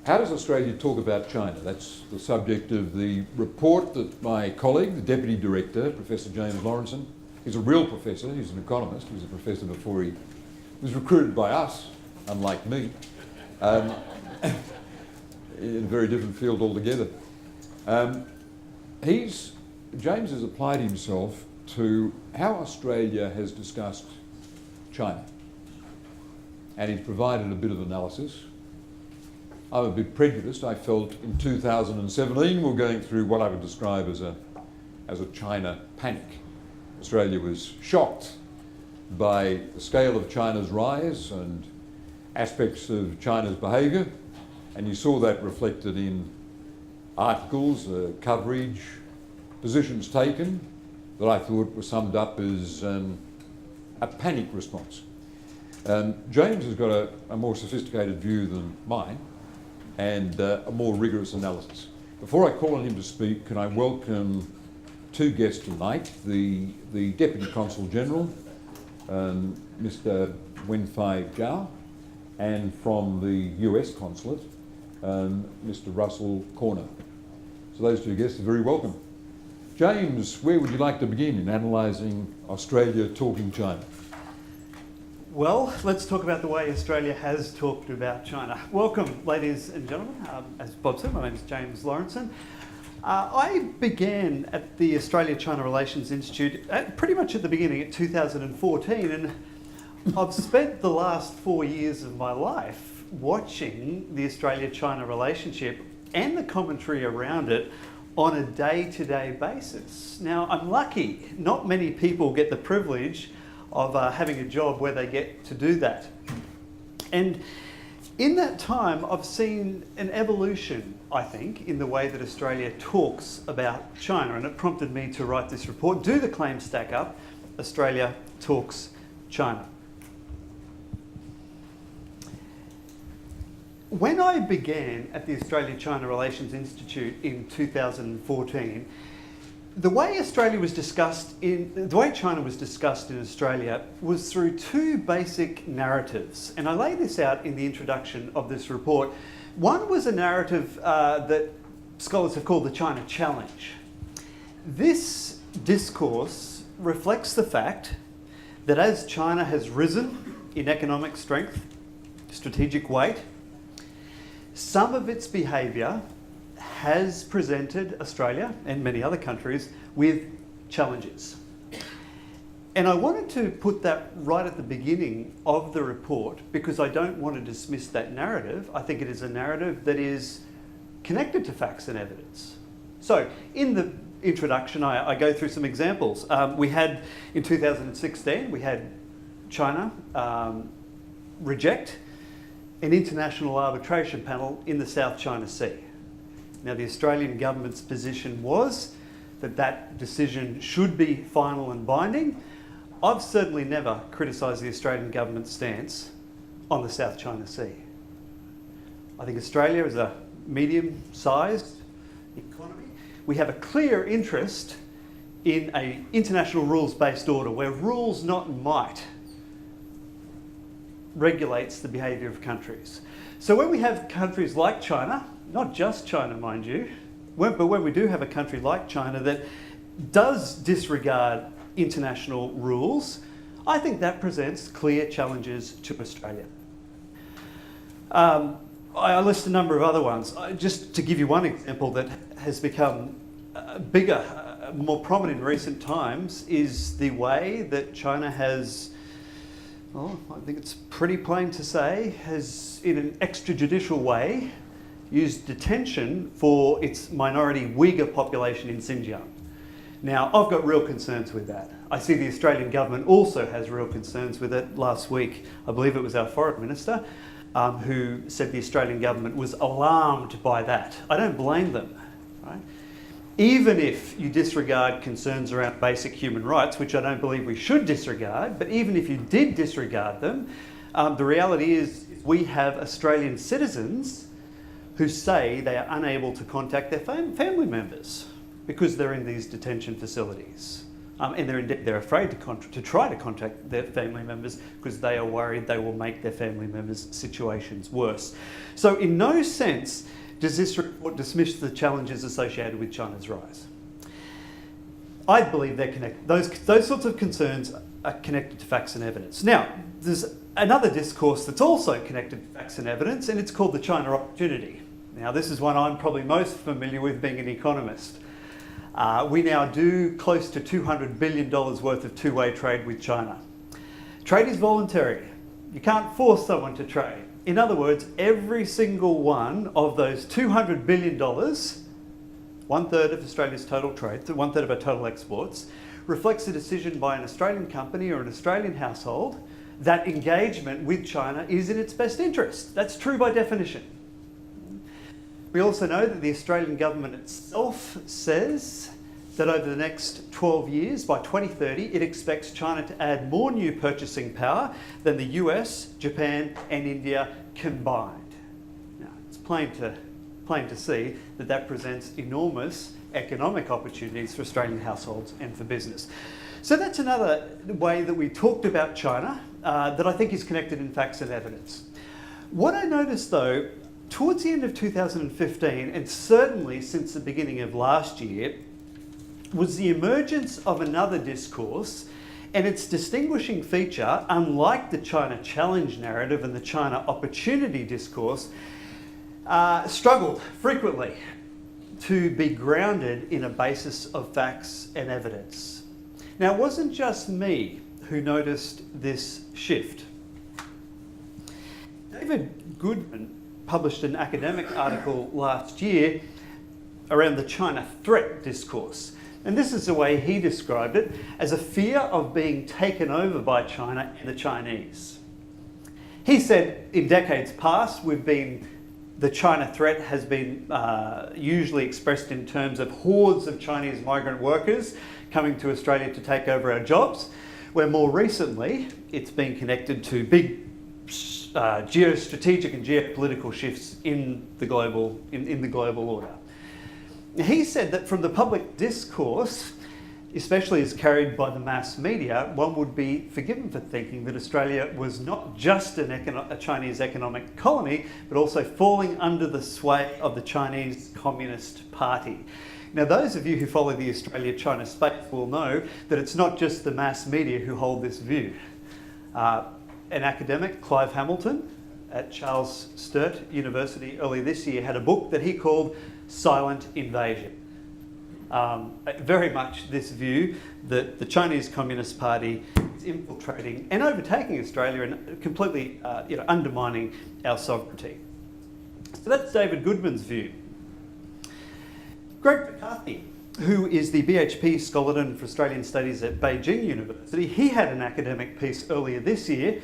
How does Australia talk about China? That's the subject of the report that my colleague, the Deputy Director, Professor James Paterson, he's a real professor, he's an economist, he was a professor before he was recruited by us, unlike me, in a very different field altogether. James has applied himself to how Australia has discussed China, and he's provided a bit of analysis. I'm a bit prejudiced. I felt in 2017 we were going through what I would describe as a China panic. Australia was shocked by the scale of China's rise and aspects of China's behaviour, and you saw that reflected in articles, coverage, positions taken that I thought were summed up as a panic response. James has got a more sophisticated view than mine, and a more rigorous analysis. Before I call on him to speak, can I welcome two guests tonight, the Deputy Consul General, Mr. Wenfei Zhao, and from the US Consulate, Mr. Russell Corner. So those two guests are very welcome. James, where would you like to begin in analysing Australia talking China? Well, let's talk about the way Australia has talked about China. Welcome, ladies and gentlemen. As Bob said, my name is James Lawrenson. I began at the Australia-China Relations Institute pretty much at the beginning, at 2014, and I've spent the last 4 years of my life watching the Australia-China relationship and the commentary around it on a day-to-day basis. Now, I'm lucky. Not many people get the privilege of having a job where they get to do that. And in that time, I've seen an evolution, I think, in the way that Australia talks about China, and it prompted me to write this report. Do the claims stack up? Australia talks China. When I began at the Australia-China Relations Institute in 2014, the way China was discussed in Australia was through two basic narratives, and I lay this out in the introduction of this report. One was a narrative that scholars have called the China Challenge. This discourse reflects the fact that as China has risen in economic strength, strategic weight, some of its behaviour has presented Australia and many other countries with challenges. And I wanted to put that right at the beginning of the report because I don't want to dismiss that narrative. I think it is a narrative that is connected to facts and evidence. So in the introduction, I go through some examples. We had, in 2016, we had China reject an international arbitration panel in the South China Sea. Now, the Australian government's position was that that decision should be final and binding. I've certainly never criticised the Australian government's stance on the South China Sea. I think Australia is a medium-sized economy. We have a clear interest in an international rules-based order where rules, not might, regulates the behaviour of countries. So when we have countries like China, not just China, mind you, but when we do have a country like China that does disregard international rules, I think that presents clear challenges to Australia. I list a number of other ones. Just to give you one example that has become bigger, more prominent in recent times, is the way that China has, well, I think it's pretty plain to say, has in an extrajudicial way used detention for its minority Uyghur population in Xinjiang. Now, I've got real concerns with that. I see the Australian government also has real concerns with it. Last week, I believe it was our foreign minister who said the Australian government was alarmed by that. I don't blame them, right? Even if you disregard concerns around basic human rights, which I don't believe we should disregard, but even if you did disregard them, the reality is we have Australian citizens who say they are unable to contact their family members because they're in these detention facilities. and they're afraid to try to contact their family members because they are worried they will make their family members' situations worse. So in no sense does this report dismiss the challenges associated with China's rise. I believe they're connected. Those sorts of concerns are connected to facts and evidence. Now, there's another discourse that's also connected to facts and evidence, and it's called the China opportunity. Now, this is one I'm probably most familiar with being an economist. We now do close to $200 billion worth of two-way trade with China. Trade is voluntary. You can't force someone to trade. In other words, every single one of those $200 billion, 1/3 of Australia's total trade, so 1/3 of our total exports, reflects a decision by an Australian company or an Australian household that engagement with China is in its best interest. That's true by definition. We also know that the Australian government itself says that over the next 12 years, by 2030, it expects China to add more new purchasing power than the US, Japan and India combined. Now, it's plain to see that that presents enormous economic opportunities for Australian households and for business. So that's another way that we talked about China that I think is connected in facts and evidence. What I noticed though, towards the end of 2015, and certainly since the beginning of last year, was the emergence of another discourse, and its distinguishing feature, unlike the China challenge narrative and the China opportunity discourse, struggled frequently to be grounded in a basis of facts and evidence. Now, it wasn't just me who noticed this shift. David Goodman published an academic article last year around the China threat discourse. And this is the way he described it, as a fear of being taken over by China and the Chinese. He said in decades past, the China threat has been usually expressed in terms of hordes of Chinese migrant workers coming to Australia to take over our jobs, where more recently it's been connected to big geostrategic and geopolitical shifts in the global order. He said that from the public discourse, especially as carried by the mass media, one would be forgiven for thinking that Australia was not just a Chinese economic colony, but also falling under the sway of the Chinese Communist Party. Now, those of you who follow the Australia-China space will know that it's not just the mass media who hold this view. An academic, Clive Hamilton, at Charles Sturt University early this year, had a book that he called Silent Invasion. Very much this view that the Chinese Communist Party is infiltrating and overtaking Australia and completely undermining our sovereignty. So that's David Goodman's view. Greg McCarthy, who is the BHP Scholar for Australian Studies at Beijing University, he had an academic piece earlier this year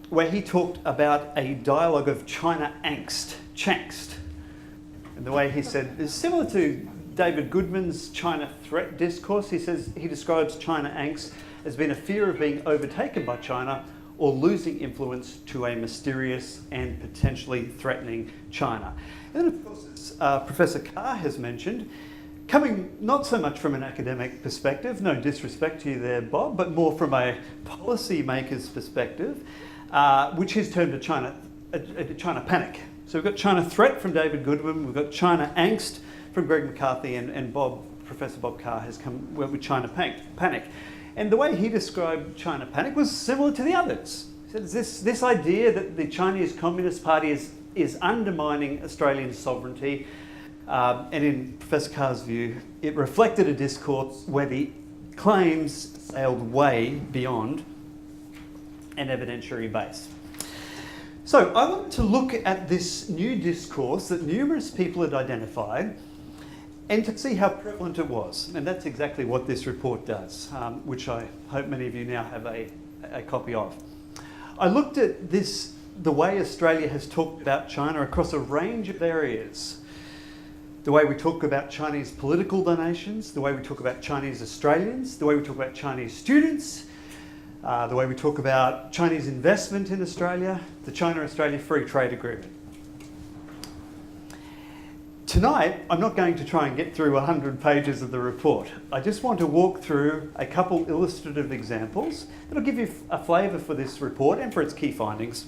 where he talked about a dialogue of China angst, changst. And the way he said is similar to David Goodman's China threat discourse. He says he describes China angst as being a fear of being overtaken by China or losing influence to a mysterious and potentially threatening China. And then, of course, as Professor Carr has mentioned, coming not so much from an academic perspective, no disrespect to you there, Bob, but more from a policy maker's perspective, which he's termed a China panic. So we've got China threat from David Goodman, we've got China angst from Greg McCarthy, and Professor Bob Carr has come with China panic. And the way he described China panic was similar to the others. He said this idea that the Chinese Communist Party is undermining Australian sovereignty, and in Professor Carr's view, it reflected a discourse where the claims sailed way beyond an evidentiary base. So I wanted to look at this new discourse that numerous people had identified and to see how prevalent it was. And that's exactly what this report does, which I hope many of you now have a copy of. I looked at the way Australia has talked about China across a range of areas. The way we talk about Chinese political donations, the way we talk about Chinese Australians, the way we talk about Chinese students, the way we talk about Chinese investment in Australia, the China-Australia Free Trade Agreement. Tonight, I'm not going to try and get through 100 pages of the report. I just want to walk through a couple illustrative examples that'll give you a flavour for this report and for its key findings,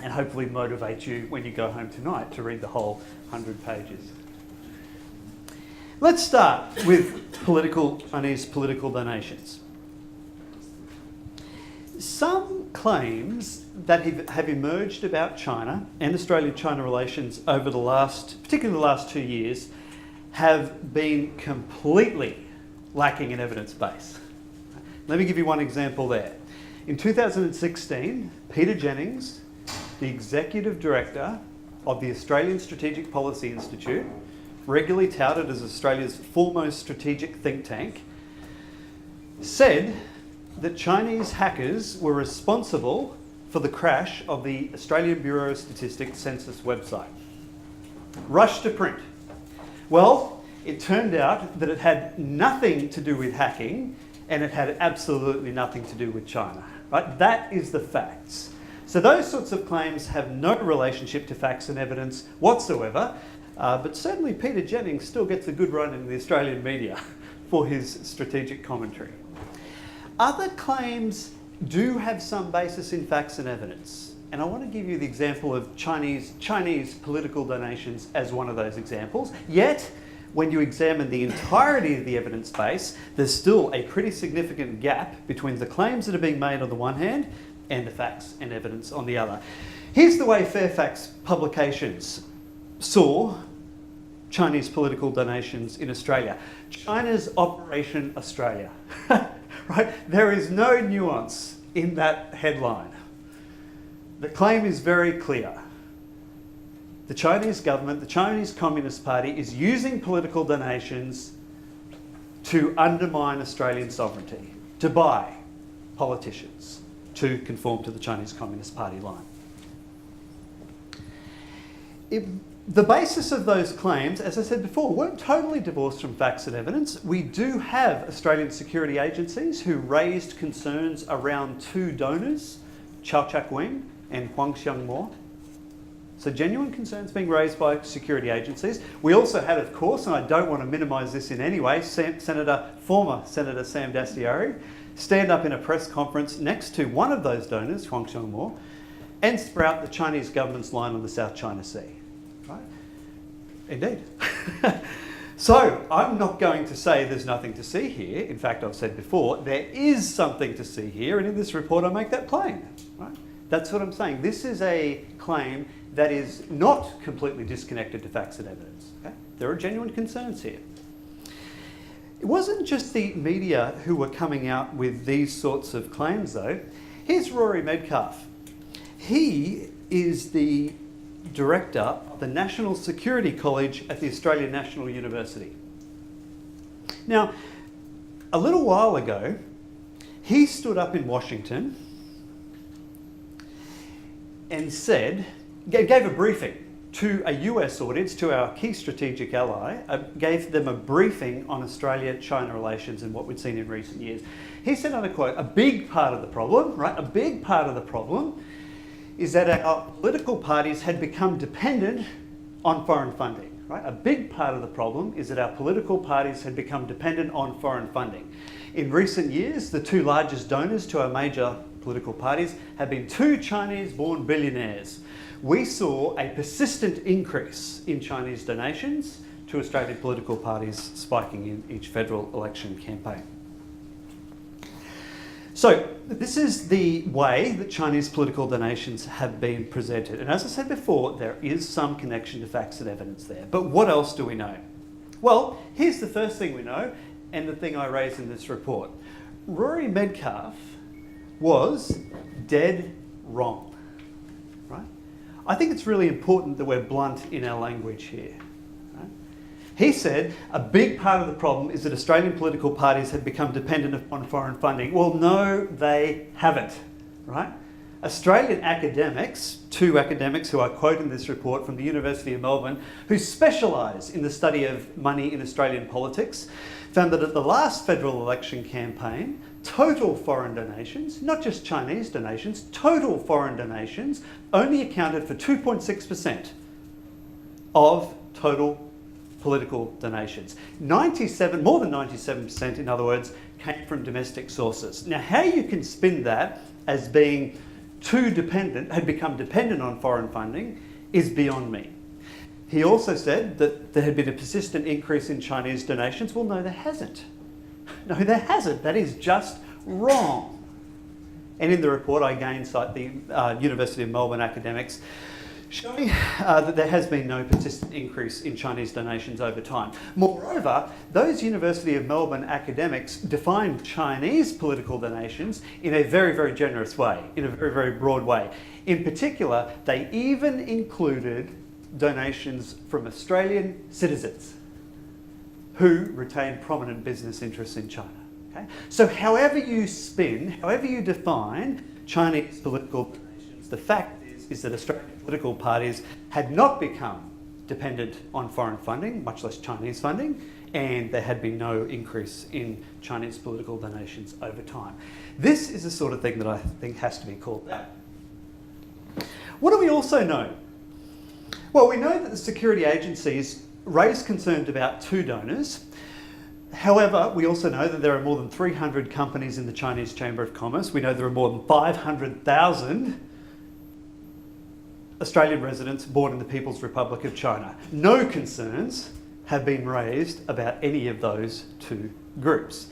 and hopefully motivate you when you go home tonight to read the whole 100 pages. Let's start with Chinese political donations. Some claims that have emerged about China and Australia-China relations over particularly the last 2 years, have been completely lacking in evidence base. Let me give you one example there. In 2016, Peter Jennings, the Executive Director of the Australian Strategic Policy Institute, regularly touted as Australia's foremost strategic think tank, said that Chinese hackers were responsible for the crash of the Australian Bureau of Statistics census website. Rushed to print. Well, it turned out that it had nothing to do with hacking, and it had absolutely nothing to do with China. Right? That is the facts. So those sorts of claims have no relationship to facts and evidence whatsoever, but certainly Peter Jennings still gets a good run in the Australian media for his strategic commentary. Other claims do have some basis in facts and evidence, and I want to give you the example of Chinese political donations as one of those examples. Yet, when you examine the entirety of the evidence base, there's still a pretty significant gap between the claims that are being made on the one hand and the facts and evidence on the other. Here's the way Fairfax Publications saw Chinese political donations in Australia. China's Operation Australia. Right? There is no nuance in that headline. The claim is very clear. The Chinese government, the Chinese Communist Party, is using political donations to undermine Australian sovereignty, to buy politicians to conform to the Chinese Communist Party line. The basis of those claims, as I said before, weren't totally divorced from facts and evidence. We do have Australian security agencies who raised concerns around two donors, Chow Chak-wing and Huang Xiangmo. So genuine concerns being raised by security agencies. We also had, of course, and I don't want to minimise this in any way, former Senator Sam Dastyari stand up in a press conference next to one of those donors, Huang Xiangmo, and sprout the Chinese government's line on the South China Sea. Right? Indeed. So I'm not going to say there's nothing to see here. In fact, I've said before, there is something to see here, and in this report I make that plain. Right? That's what I'm saying. This is a claim that is not completely disconnected to facts and evidence. Okay? There are genuine concerns here. It wasn't just the media who were coming out with these sorts of claims, though. Here's Rory Medcalf. He is the director of the National Security College at the Australian National University. Now, a little while ago, he stood up in Washington and gave a briefing to a US audience, to our key strategic ally, gave them a briefing on Australia-China relations and what we'd seen in recent years. He said, and I quote, a big part of the problem, right, a big part of the problem is that our political parties had become dependent on foreign funding. Right? A big part of the problem is that our political parties had become dependent on foreign funding. In recent years, the two largest donors to our major political parties have been two Chinese-born billionaires. We saw a persistent increase in Chinese donations to Australian political parties, spiking in each federal election campaign. So this is the way that Chinese political donations have been presented. And as I said before, there is some connection to facts and evidence there. But what else do we know? Well, here's the first thing we know, and the thing I raised in this report. Rory Medcalf was dead wrong. Right? I think it's really important that we're blunt in our language here. He said a big part of the problem is that Australian political parties have become dependent upon foreign funding. Well, no, they haven't, right? Australian academics, two academics who I quote in this report from the University of Melbourne, who specialise in the study of money in Australian politics, found that at the last federal election campaign, total foreign donations, not just Chinese donations, total foreign donations only accounted for 2.6% of total political donations. More than 97%, in other words, came from domestic sources. Now, how you can spin that as being had become dependent on foreign funding is beyond me. He also said that there had been a persistent increase in Chinese donations. Well, no, there hasn't. No, there hasn't. That is just wrong. And in the report, I again cite the University of Melbourne academics showing that there has been no persistent increase in Chinese donations over time. Moreover, those University of Melbourne academics defined Chinese political donations in a very, very generous way, in a very, very broad way. In particular, they even included donations from Australian citizens who retain prominent business interests in China. Okay? So however you spin, however you define Chinese political donations, the fact is that Australian political parties had not become dependent on foreign funding, much less Chinese funding, and there had been no increase in Chinese political donations over time. This is the sort of thing that I think has to be called out. What do we also know? Well, we know that the security agencies raised concerns about 2 donors. However, we also know that there are more than 300 companies in the Chinese Chamber of Commerce. We know there are more than 500,000 Australian residents born in the People's Republic of China. No concerns have been raised about any of those 2 groups.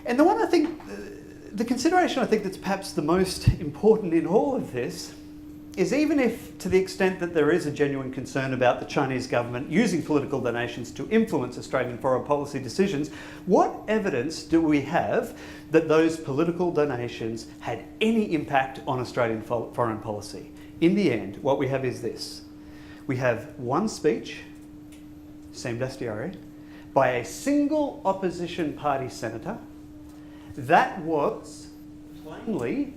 And the consideration I think that's perhaps the most important in all of this is, even if to the extent that there is a genuine concern about the Chinese government using political donations to influence Australian foreign policy decisions, what evidence do we have that those political donations had any impact on Australian foreign policy? In the end, what we have is this. We have one speech, Sam Dastyari, by a single opposition party senator that was plainly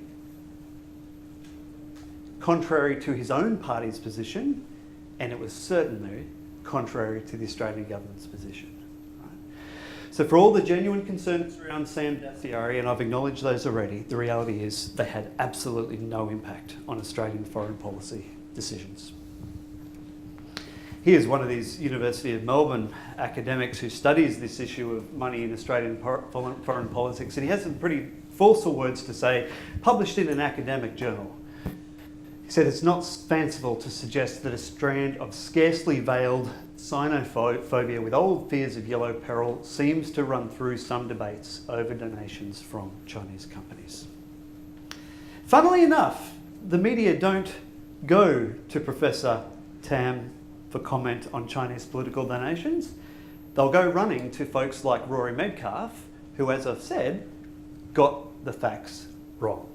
contrary to his own party's position, and it was certainly contrary to the Australian government's position. Right? So for all the genuine concerns around Sam Dastyari, and I've acknowledged those already, the reality is they had absolutely no impact on Australian foreign policy decisions. Here's one of these University of Melbourne academics who studies this issue of money in Australian foreign politics, and he has some pretty forceful words to say, published in an academic journal. He said, "It's not fanciful to suggest that a strand of scarcely veiled Sinophobia with old fears of yellow peril seems to run through some debates over donations from Chinese companies." Funnily enough, the media don't go to Professor Tam for comment on Chinese political donations. They'll go running to folks like Rory Medcalf, who, as I've said, got the facts wrong.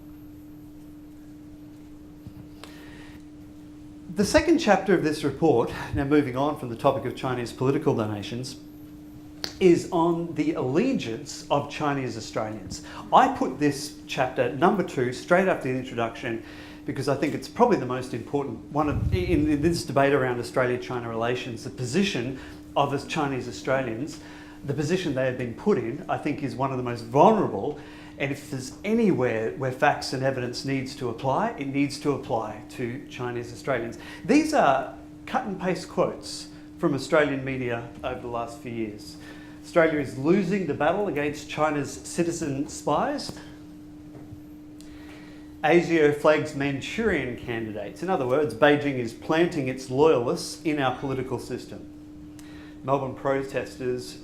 The second chapter of this report, now moving on from the topic of Chinese political donations, is on the allegiance of Chinese Australians. I put this chapter, number 2, straight after the introduction, because I think it's probably the most important one in this debate around Australia-China relations. The position of the Chinese Australians, the position they have been put in, I think is one of the most vulnerable. And if there's anywhere where facts and evidence needs to apply, it needs to apply to Chinese Australians. These are cut and paste quotes from Australian media over the last few years. Australia is losing the battle against China's citizen spies. ASIO flags Manchurian candidates. In other words, Beijing is planting its loyalists in our political system. Melbourne protesters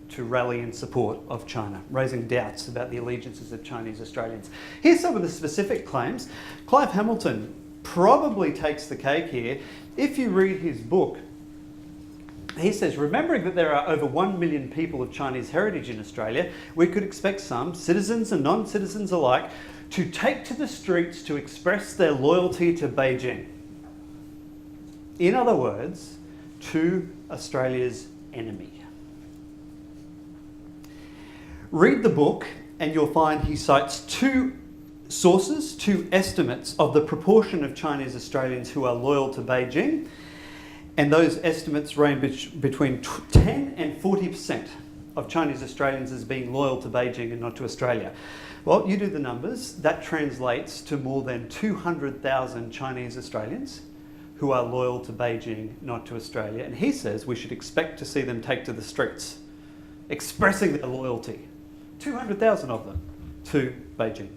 to rally in support of China, raising doubts about the allegiances of Chinese Australians. Here's some of the specific claims. Clive Hamilton probably takes the cake here. If you read his book, he says, remembering that there are over 1 million people of Chinese heritage in Australia, we could expect some, citizens and non-citizens alike, to take to the streets to express their loyalty to Beijing. In other words, to Australia's enemy. Read the book and you'll find he cites 2 sources, 2 estimates of the proportion of Chinese Australians who are loyal to Beijing, and those estimates range between 10 and 40% of Chinese Australians as being loyal to Beijing and not to Australia. Well, you do the numbers, that translates to more than 200,000 Chinese Australians who are loyal to Beijing, not to Australia. And he says we should expect to see them take to the streets, expressing their loyalty. 200,000 of them to Beijing.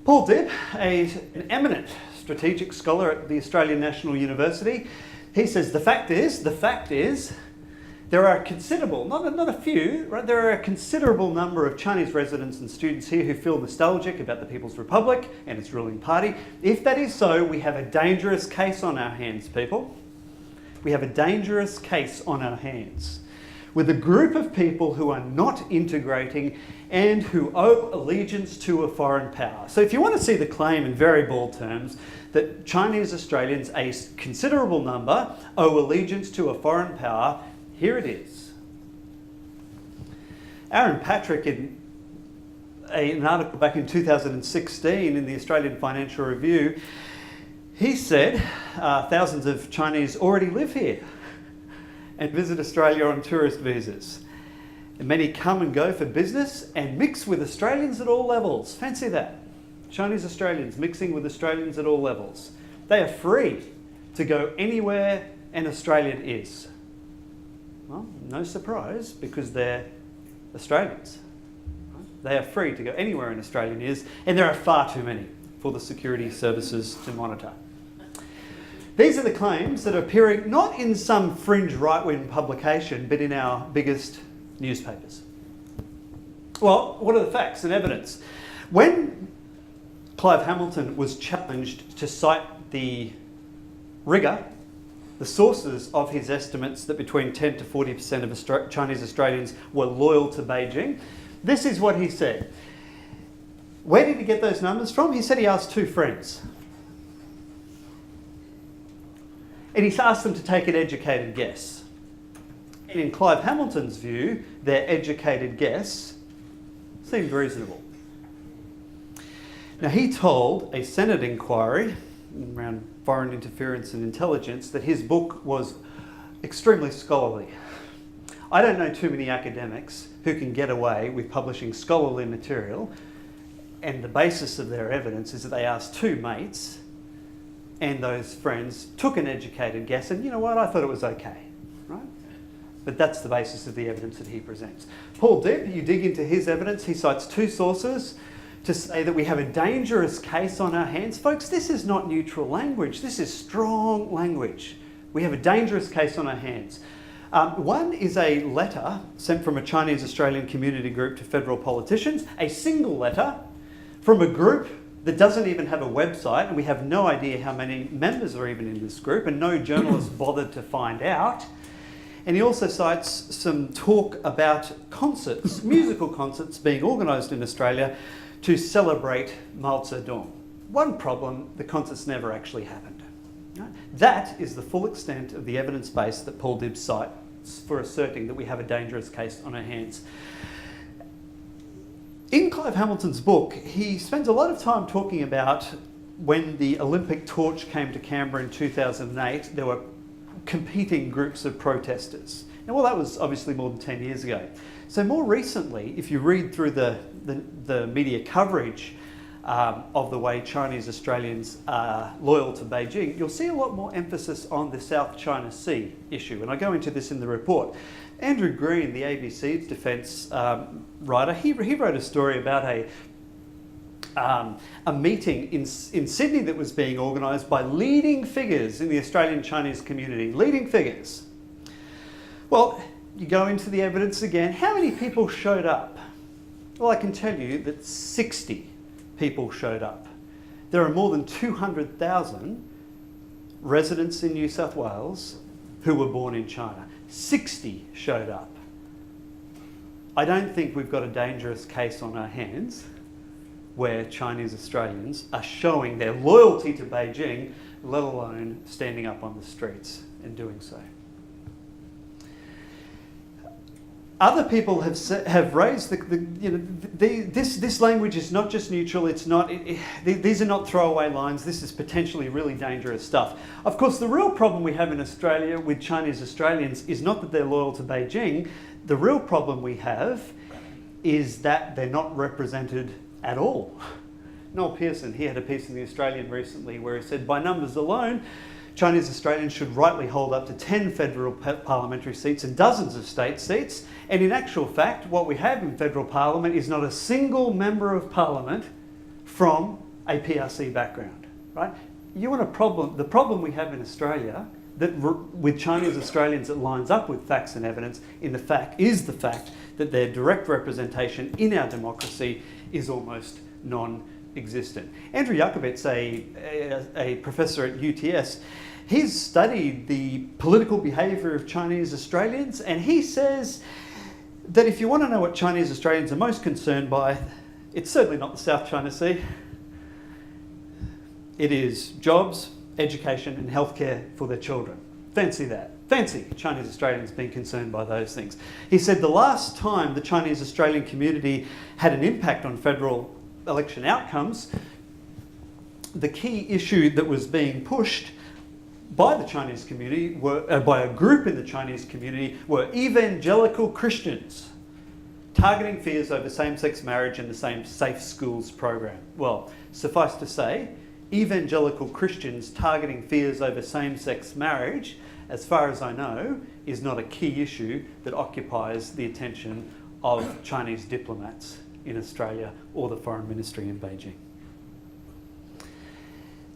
Paul Dibb, an eminent strategic scholar at the Australian National University, he says the fact is, there are a considerable, not a few, right? There are a considerable number of Chinese residents and students here who feel nostalgic about the People's Republic and its ruling party. If that is so, we have a dangerous case on our hands, people. We have a dangerous case on our hands with a group of people who are not integrating and who owe allegiance to a foreign power. So if you want to see the claim in very bald terms that Chinese Australians, a considerable number, owe allegiance to a foreign power, here it is. Aaron Patrick, in an article back in 2016 in the Australian Financial Review, he said thousands of Chinese already live here and visit Australia on tourist visas. And many come and go for business and mix with Australians at all levels. Fancy that. Chinese Australians mixing with Australians at all levels. They are free to go anywhere an Australian is. Well, no surprise, because they're Australians. They are free to go anywhere an Australian is, and there are far too many for the security services to monitor. These are the claims that are appearing not in some fringe right-wing publication, but in our biggest newspapers. Well, what are the facts and evidence? When Clive Hamilton was challenged to cite the rigour, the sources of his estimates that between 10 to 40% of Chinese Australians were loyal to Beijing, this is what he said. Where did he get those numbers from? He said he asked two friends. And he asked them to take an educated guess. And in Clive Hamilton's view, their educated guess seemed reasonable. Now, he told a Senate inquiry around foreign interference and intelligence that his book was extremely scholarly. I don't know too many academics who can get away with publishing scholarly material, and the basis of their evidence is that they asked two mates and those friends took an educated guess, and you know what, I thought it was okay, right? But that's the basis of the evidence that he presents. Paul Dibb, you dig into his evidence, he cites two sources to say that we have a dangerous case on our hands. Folks, this is not neutral language, this is strong language. We have a dangerous case on our hands. One is a letter sent from a Chinese Australian community group to federal politicians, a single letter from a group that doesn't even have a website, and we have no idea how many members are even in this group, and no journalists bothered to find out. And he also cites some talk about concerts, musical concerts being organised in Australia to celebrate Mao Zedong. One problem, the concerts never actually happened. That is the full extent of the evidence base that Paul Dibb cites for asserting that we have a dangerous case on our hands. In Clive Hamilton's book, he spends a lot of time talking about when the Olympic torch came to Canberra in 2008, there were competing groups of protesters. Now, well, that was obviously more than 10 years ago. So more recently, if you read through the media coverage of the way Chinese Australians are loyal to Beijing, you'll see a lot more emphasis on the South China Sea issue. And I go into this in the report. Andrew Green, the ABC's defence writer, he wrote a story about a meeting in Sydney that was being organised by leading figures in the Australian Chinese community. Leading figures. Well, you go into the evidence again. How many people showed up? Well, I can tell you that 60 people showed up. There are more than 200,000 residents in New South Wales who were born in China. 60 showed up. I don't think we've got a dangerous case on our hands where Chinese Australians are showing their loyalty to Beijing, let alone standing up on the streets and doing so. Other people have raised this language is not just neutral. It's not. These are not throwaway lines. This is potentially really dangerous stuff. Of course, the real problem we have in Australia with Chinese Australians is not that they're loyal to Beijing. The real problem we have is that they're not represented at all. Noel Pearson, he had a piece in The Australian recently where he said, by numbers alone, Chinese Australians should rightly hold up to 10 federal parliamentary seats and dozens of state seats. And in actual fact, what we have in federal parliament is not a single member of parliament from a PRC background, right? You want a problem? The problem we have in Australia that with Chinese Australians that lines up with facts and evidence is the fact that their direct representation in our democracy is almost non-existent. Andrew Jakobet's a professor at UTS. He's studied the political behaviour of Chinese Australians, and he says that if you want to know what Chinese Australians are most concerned by, it's certainly not the South China Sea. It is jobs, education and healthcare for their children. Fancy that. Fancy Chinese Australians being concerned by those things. He said the last time the Chinese Australian community had an impact on federal election outcomes, the key issue that was being pushed by the Chinese community, by a group in the Chinese community, were evangelical Christians targeting fears over same-sex marriage and the same Safe Schools program. Well, suffice to say, evangelical Christians targeting fears over same-sex marriage, as far as I know, is not a key issue that occupies the attention of Chinese diplomats in Australia or the Foreign Ministry in Beijing.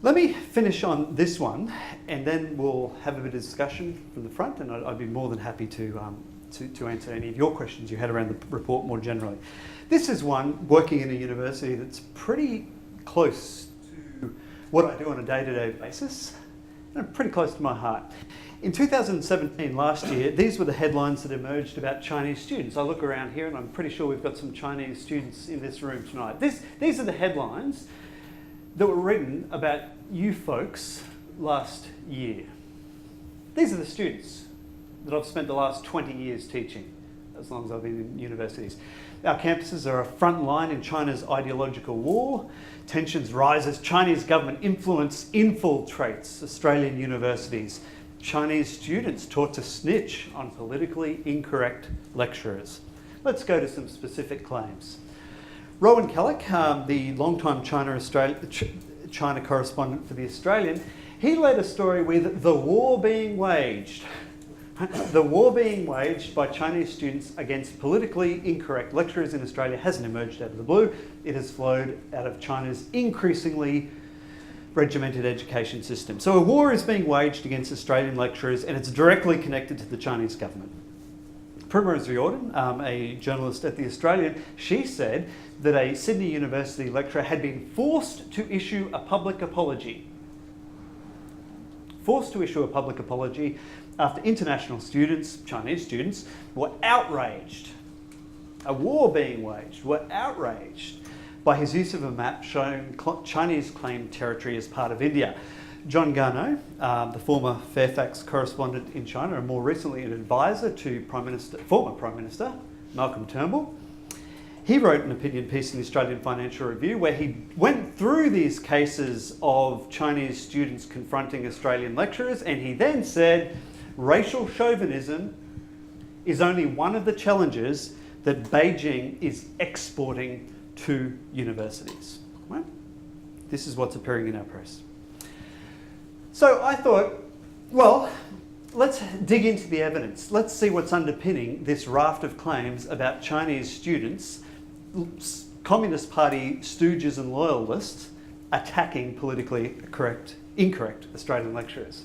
Let me finish on this one, and then we'll have a bit of discussion from the front, and I'd be more than happy to answer any of your questions you had around the report more generally. This is one working in a university that's pretty close to what I do on a day-to-day basis, and pretty close to my heart. In 2017, last year, these were the headlines that emerged about Chinese students. I look around here and I'm pretty sure we've got some Chinese students in this room tonight. These are the headlines that were written about you folks last year. These are the students that I've spent the last 20 years teaching, as long as I've been in universities. Our campuses are a front line in China's ideological war. Tensions rise as Chinese government influence infiltrates Australian universities. Chinese students taught to snitch on politically incorrect lecturers. Let's go to some specific claims. Rowan Kelly, the long-time China correspondent for The Australian, he led a story with the war being waged. The war being waged by Chinese students against politically incorrect lecturers in Australia hasn't emerged out of the blue. It has flowed out of China's increasingly regimented education system. So a war is being waged against Australian lecturers, and it's directly connected to the Chinese government. Primrose Riordan, a journalist at The Australian, she said that a Sydney University lecturer had been forced to issue a public apology. Forced to issue a public apology after international students, Chinese students, were outraged. A war being waged, were outraged by his use of a map showing Chinese claimed territory as part of India. John Garneau, the former Fairfax correspondent in China and more recently an advisor to former Prime Minister Malcolm Turnbull, he wrote an opinion piece in the Australian Financial Review where he went through these cases of Chinese students confronting Australian lecturers, and he then said racial chauvinism is only one of the challenges that Beijing is exporting to universities. Right? This is what's appearing in our press. So I thought, well, let's dig into the evidence. Let's see what's underpinning this raft of claims about Chinese students, Communist Party stooges and loyalists attacking politically incorrect Australian lecturers.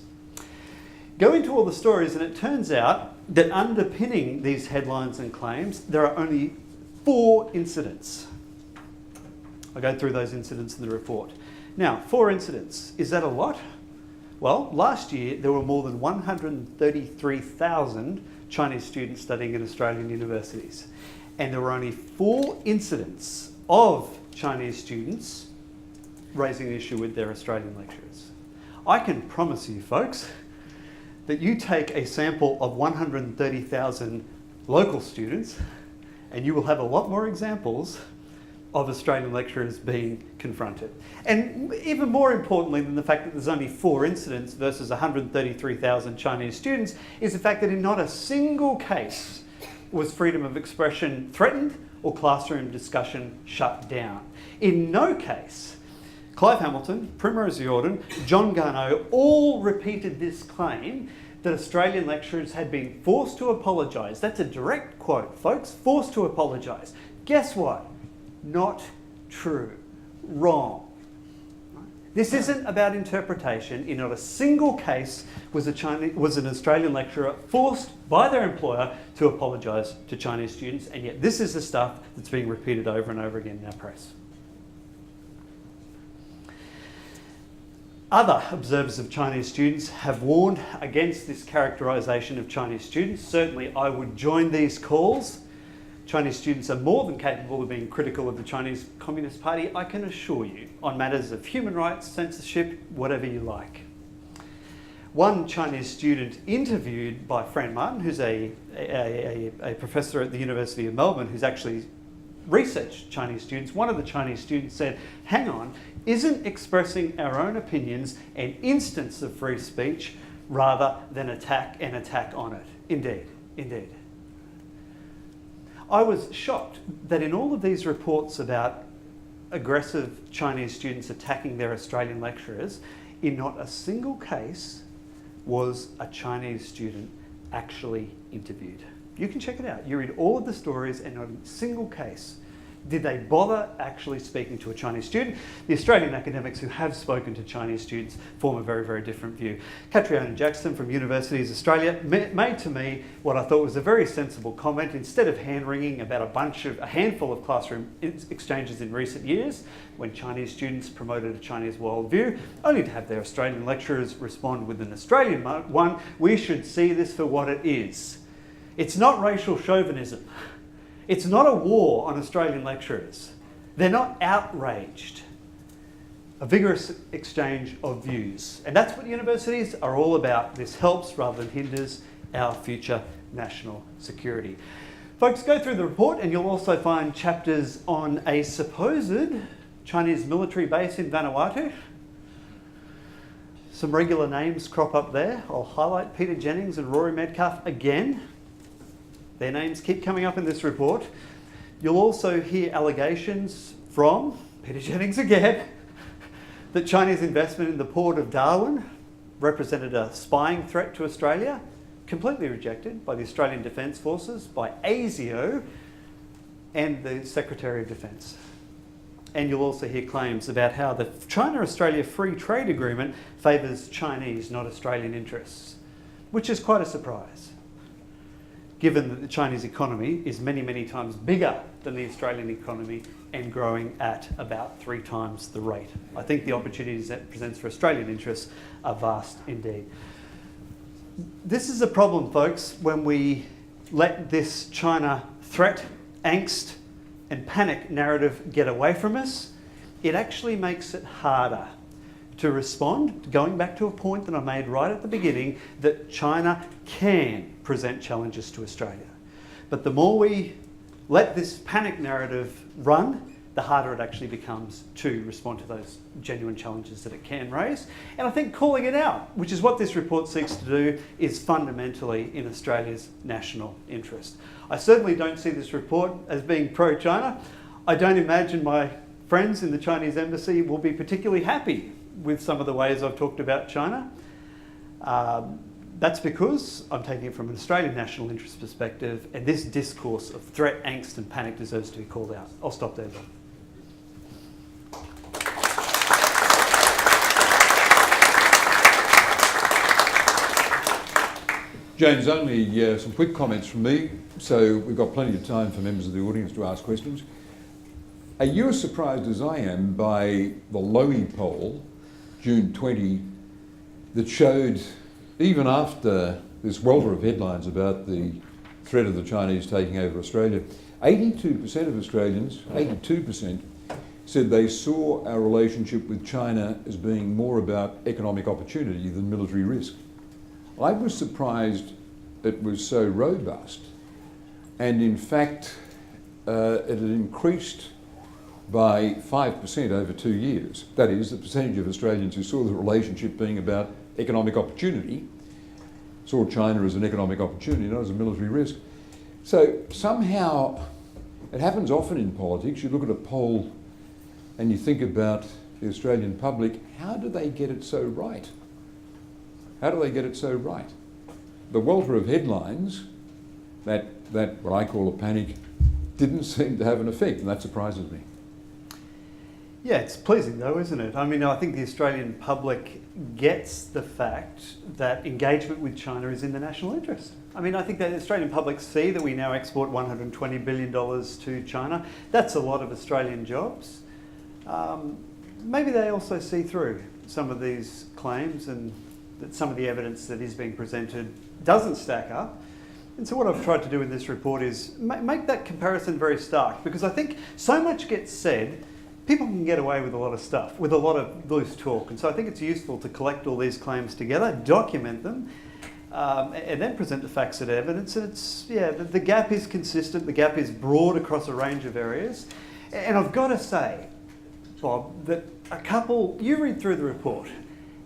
Go into all the stories, and it turns out that underpinning these headlines and claims, there are only 4 incidents. I'll go through those incidents in the report. Now, 4 incidents. Is that a lot? Well, last year there were more than 133,000 Chinese students studying in Australian universities. And there were only 4 incidents of Chinese students raising an issue with their Australian lecturers. I can promise you, folks, that you take a sample of 130,000 local students and you will have a lot more examples of Australian lecturers being confronted. And even more importantly than the fact that there's only 4 incidents versus 133,000 Chinese students is the fact that in not a single case was freedom of expression threatened or classroom discussion shut down. In no case Clive Hamilton, Primrose Riordan, John Garneau all repeated this claim that Australian lecturers had been forced to apologise. That's a direct quote, folks, forced to apologise. Guess what? Not true. Wrong. This isn't about interpretation. In not a single case was an Australian lecturer forced by their employer to apologise to Chinese students, and yet this is the stuff that's being repeated over and over again in our press. Other observers of Chinese students have warned against this characterisation of Chinese students. Certainly I would join these calls. Chinese students are more than capable of being critical of the Chinese Communist Party, I can assure you, on matters of human rights, censorship, whatever you like. One Chinese student interviewed by Fran Martin, who's a professor at the University of Melbourne, who's actually researched Chinese students, one of the Chinese students said, hang on, isn't expressing our own opinions an instance of free speech rather than an attack on it? Indeed, indeed. I was shocked that in all of these reports about aggressive Chinese students attacking their Australian lecturers, in not a single case was a Chinese student actually interviewed. You can check it out. You read all of the stories and not a single case did they bother actually speaking to a Chinese student. The Australian academics who have spoken to Chinese students form a very, very different view. Catriona Jackson from Universities Australia made to me what I thought was a very sensible comment. Instead of hand-wringing about a handful of classroom exchanges in recent years, when Chinese students promoted a Chinese worldview, only to have their Australian lecturers respond with an Australian one, we should see this for what it is. It's not racial chauvinism. It's not a war on Australian lecturers. They're not outraged. A vigorous exchange of views. And that's what universities are all about. This helps rather than hinders our future national security. Folks, go through the report and you'll also find chapters on a supposed Chinese military base in Vanuatu. Some regular names crop up there. I'll highlight Peter Jennings and Rory Medcalf again. Their names keep coming up in this report. You'll also hear allegations from Peter Jennings again that Chinese investment in the port of Darwin represented a spying threat to Australia, completely rejected by the Australian Defence Forces, by ASIO and the Secretary of Defence. And you'll also hear claims about how the China-Australia Free Trade Agreement favours Chinese, not Australian interests, which is quite a surprise, given that the Chinese economy is many, many times bigger than the Australian economy and growing at about 3 times the rate. I think the opportunities that presents for Australian interests are vast indeed. This is a problem, folks, when we let this China threat, angst and panic narrative get away from us. It actually makes it harder to respond, going back to a point that I made right at the beginning, that China can present challenges to Australia. But the more we let this panic narrative run, the harder it actually becomes to respond to those genuine challenges that it can raise. And I think calling it out, which is what this report seeks to do, is fundamentally in Australia's national interest. I certainly don't see this report as being pro-China. I don't imagine my friends in the Chinese embassy will be particularly happy with some of the ways I've talked about China. That's because I'm taking it from an Australian national interest perspective, and this discourse of threat, angst and panic deserves to be called out. I'll stop there, Bill. James, only some quick comments from me, so we've got plenty of time for members of the audience to ask questions. Are you as surprised as I am by the Lowy poll, June 20, that showed, even after this welter of headlines about the threat of the Chinese taking over Australia, 82% of Australians, 82%, said they saw our relationship with China as being more about economic opportunity than military risk. I was surprised it was so robust, and in fact it had increased by 5% over 2 years. That is, the percentage of Australians who saw the relationship being about economic opportunity saw China as an economic opportunity, not as a military risk. So somehow, it happens often in politics, you look at a poll and you think about, the Australian public, how do they get it so right? How do they get it so right? The welter of headlines, that what I call a panic, didn't seem to have an effect, and that surprises me. Yeah, it's pleasing though, isn't it? I mean, I think the Australian public gets the fact that engagement with China is in the national interest. I mean, I think that the Australian public see that we now export $120 billion to China. That's a lot of Australian jobs. Maybe they also see through some of these claims and that some of the evidence that is being presented doesn't stack up. And so what I've tried to do in this report is make that comparison very stark, because I think so much gets said, people can get away with a lot of stuff, with a lot of loose talk. And so I think it's useful to collect all these claims together, document them, and then present the facts and evidence. And it's, yeah, the gap is consistent, the gap is broad across a range of areas. And I've got to say, Bob, that you read through the report,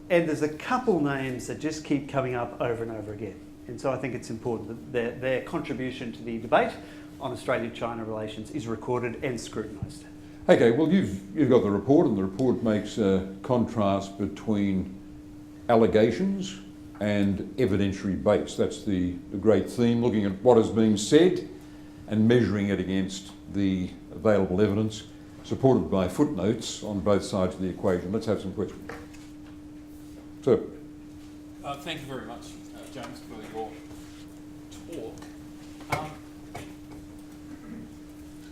and there's a couple names that just keep coming up over and over again. And so I think it's important that their contribution to the debate on Australia-China relations is recorded and scrutinised. Okay, well you've got the report, and the report makes a contrast between allegations and evidentiary base. That's the great theme, looking at what is being said and measuring it against the available evidence, supported by footnotes on both sides of the equation. Let's have some questions. Sir. Thank you very much, James, for your talk.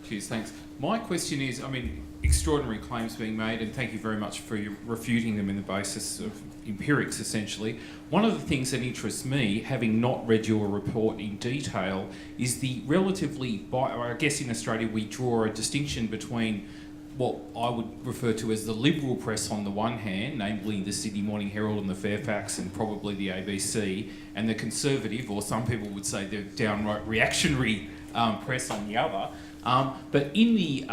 Cheers, thanks. My question is, I mean, extraordinary claims being made, and thank you very much for refuting them in the basis of empirics, essentially. One of the things that interests me, having not read your report in detail, is the relatively, I guess in Australia we draw a distinction between what I would refer to as the liberal press on the one hand, namely the Sydney Morning Herald and the Fairfax and probably the ABC, and the conservative, or some people would say the downright reactionary press on the other. But in the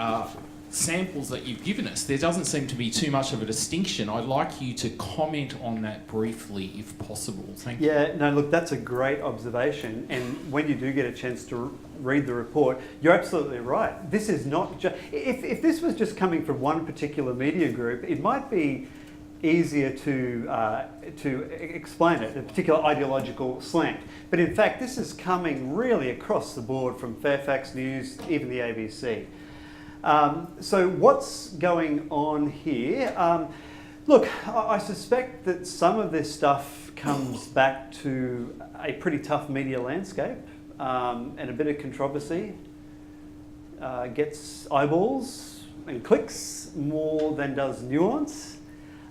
samples that you've given us, there doesn't seem to be too much of a distinction. I'd like you to comment on that briefly, if possible. Thank you. Yeah, no, look, that's a great observation. And when you do get a chance to read the report, you're absolutely right. This is not just... If this was just coming from one particular media group, it might be easier to explain it, a particular ideological slant. But in fact, this is coming really across the board from Fairfax News, even the ABC. So what's going on here? Look, I suspect that some of this stuff comes back to a pretty tough media landscape and a bit of controversy. Gets eyeballs and clicks more than does nuance.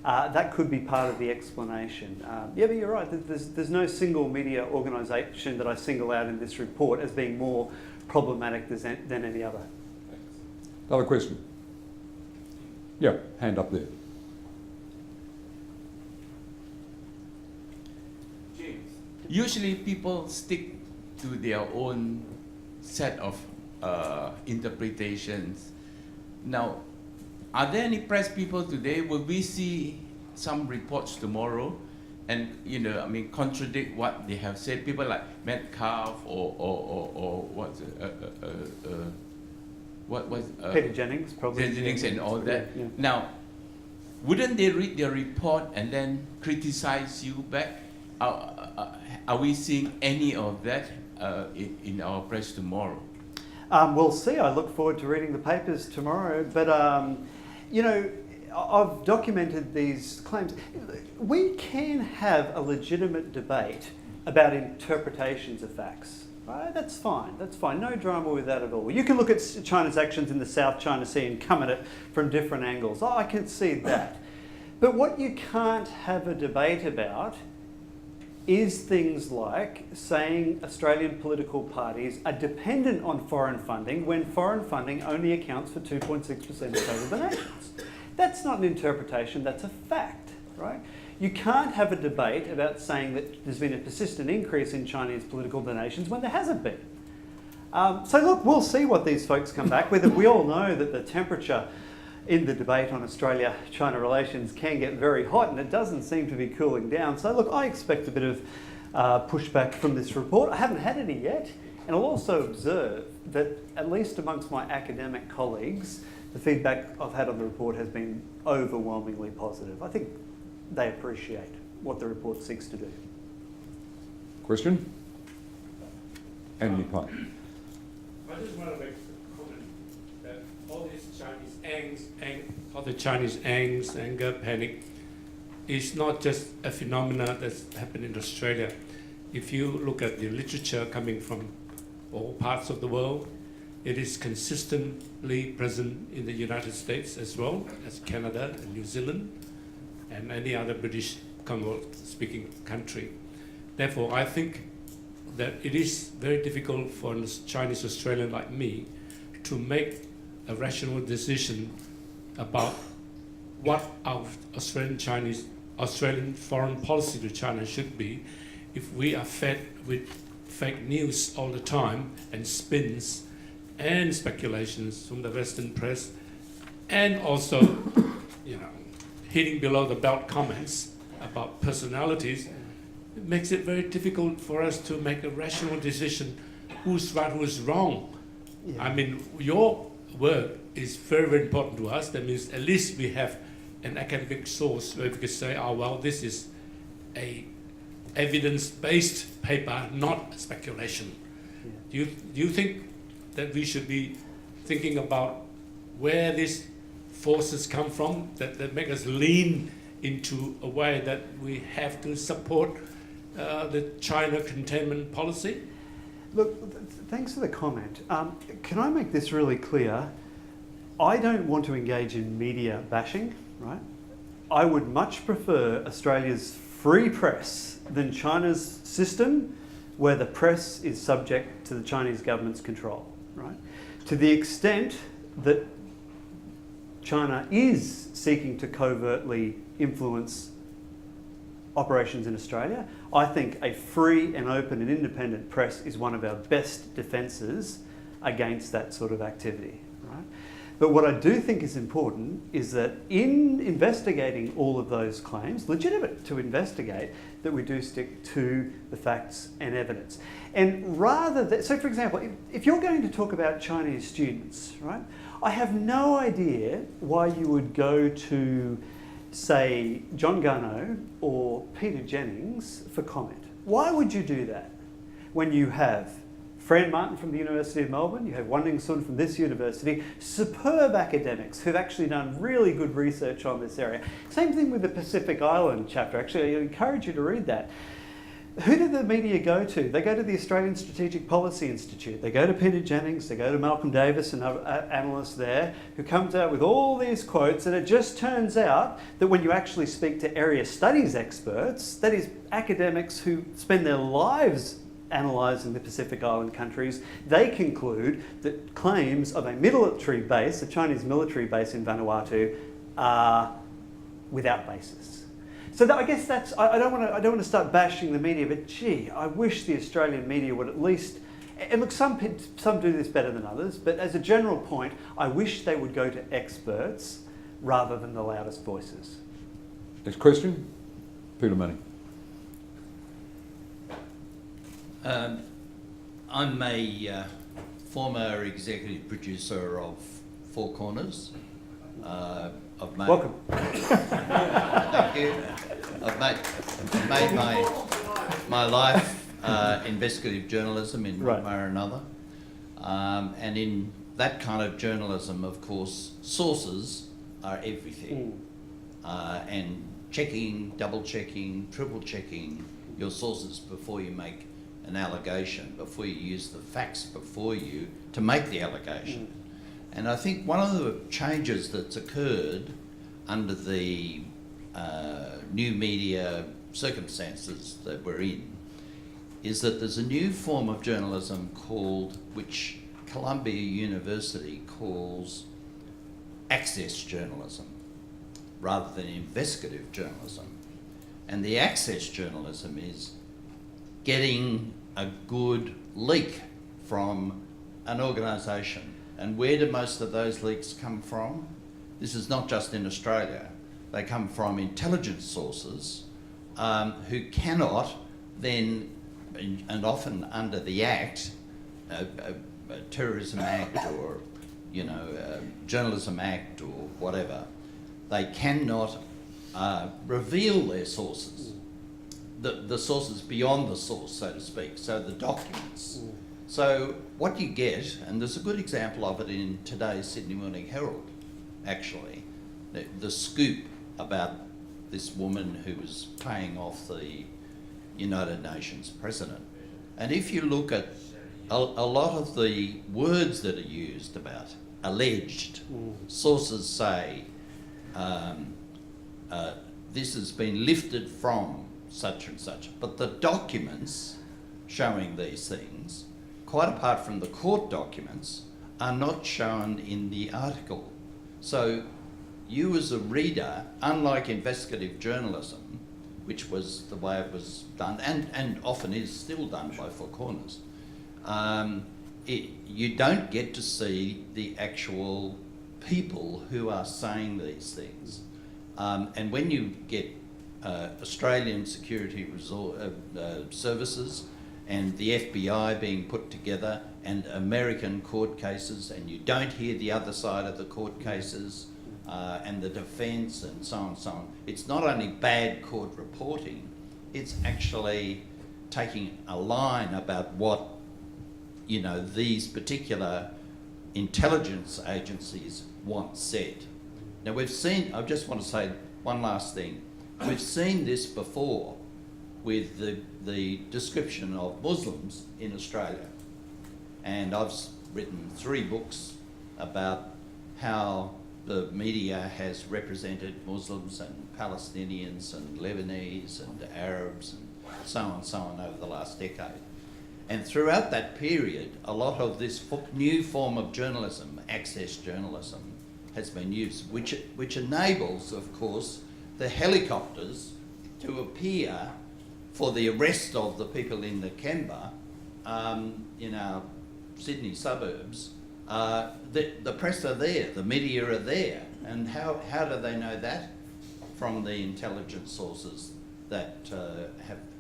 That could be part of the explanation. Yeah, but you're right. There's no single media organisation that I single out in this report as being more problematic than any other. Another question? Yeah, hand up there. James, usually people stick to their own set of interpretations. Now, are there any press people today? Will we see some reports tomorrow and, contradict what they have said? People like Metcalf or what's what was Peter Jennings, probably. Peter Jennings and all that. Yeah. Now, wouldn't they read their report and then criticize you back? Are we seeing any of that in our press tomorrow? We'll see. I look forward to reading the papers tomorrow. But, I've documented these claims. We can have a legitimate debate about interpretations of facts. Right? That's fine. That's fine. No drama with that at all. You can look at China's actions in the South China Sea and come at it from different angles. I can see that. But what you can't have a debate about is things like saying Australian political parties are dependent on foreign funding when foreign funding only accounts for 2.6% of total donations. That's not an interpretation, that's a fact, right? You can't have a debate about saying that there's been a persistent increase in Chinese political donations when there hasn't been. So look, we'll see what these folks come back with. We all know that the temperature in the debate on Australia-China relations can get very hot, and it doesn't seem to be cooling down. So look, I expect a bit of pushback from this report. I haven't had any yet, and I'll also observe that at least amongst my academic colleagues, the feedback I've had on the report has been overwhelmingly positive. I think they appreciate what the report seeks to do. Question? Andy Podger. I just want to make a comment that all this Chinese Chinese angst, anger, panic is not just a phenomenon that's happened in Australia. If you look at the literature coming from all parts of the world, it is consistently present in the United States as well as Canada and New Zealand and any other British Commonwealth-speaking country. Therefore, I think that it is very difficult for a Chinese Australian like me to make a rational decision about what our Australian foreign policy to China should be if we are fed with fake news all the time and spins and speculations from the Western press, and also, hitting below the belt comments about personalities. It makes it very difficult for us to make a rational decision who's right, who's wrong. Yeah. I mean, your work is very, very important to us. That means at least we have an academic source where we can say, oh, well, this is a evidence-based paper, not speculation. Yeah. Do you think that we should be thinking about where these forces come from that make us lean into a way that we have to support the China containment policy? Look, thanks for the comment. Can I make this really clear? I don't want to engage in media bashing, right? I would much prefer Australia's free press than China's system where the press is subject to the Chinese government's control, right? To the extent that China is seeking to covertly influence operations in Australia, I think a free and open and independent press is one of our best defences against that sort of activity, right? But what I do think is important is that in investigating all of those claims, legitimate to investigate, that we do stick to the facts and evidence. And rather than, so for example, if you're going to talk about Chinese students, right, I have no idea why you would go to, say, John Garneau or Peter Jennings for comment. Why would you do that when you have Fran Martin from the University of Melbourne, you have Wan Sun from this university, superb academics who've actually done really good research on this area. Same thing with the Pacific Island chapter. Actually, I encourage you to read that. Who do the media go to? They go to the Australian Strategic Policy Institute. They go to Peter Jennings, they go to Malcolm Davis and other analysts there who comes out with all these quotes, and it just turns out that when you actually speak to area studies experts, that is academics who spend their lives analysing the Pacific Island countries, they conclude that claims of a military base, a Chinese military base in Vanuatu, are without basis. So I guess that's, I don't want to start bashing the media, but gee, I wish the Australian media would at least, and look, some do this better than others, but as a general point, I wish they would go to experts rather than the loudest voices. Next question, Peter Manning. I'm a former executive producer of Four Corners. I've made, Welcome. Thank you. I've made my life investigative journalism in one way or another. And in that kind of journalism, of course, sources are everything. And checking, double checking, triple checking your sources before you make an allegation, before you use the facts before you to make the allegation. And I think one of the changes that's occurred under the new media circumstances that we're in is that there's a new form of journalism which Columbia University calls access journalism rather than investigative journalism. And the access journalism is getting a good leak from an organisation. And where do most of those leaks come from? This is not just in Australia. They come from intelligence sources who cannot then, and often under the Act, a Terrorism Act or Journalism Act or whatever, they cannot reveal their sources, the sources beyond the source, so to speak, so the documents. So what you get, and there's a good example of it in today's Sydney Morning Herald, actually, the scoop about this woman who was paying off the United Nations president. And if you look at a lot of the words that are used about alleged, sources say this has been lifted from such and such, but the documents showing these things, quite apart from the court documents, are not shown in the article. So you as a reader, unlike investigative journalism, which was the way it was done, and often is still done by Four Corners, you don't get to see the actual people who are saying these things. And when you get Australian security services and the FBI being put together and American court cases, and you don't hear the other side of the court cases, and the defence and so on, it's not only bad court reporting, it's actually taking a line about what these particular intelligence agencies want said. Now we've seen, I just want to say one last thing, we've seen this before with the description of Muslims in Australia, and I've written 3 books about how the media has represented Muslims and Palestinians and Lebanese and Arabs and so on over the last decade. And throughout that period, a lot of this new form of journalism, access journalism, has been used, which enables, of course, the helicopters to appear for the arrest of the people in the Kemba, in our Sydney suburbs. The press are there, the media are there, and how do they know that? From the intelligence sources that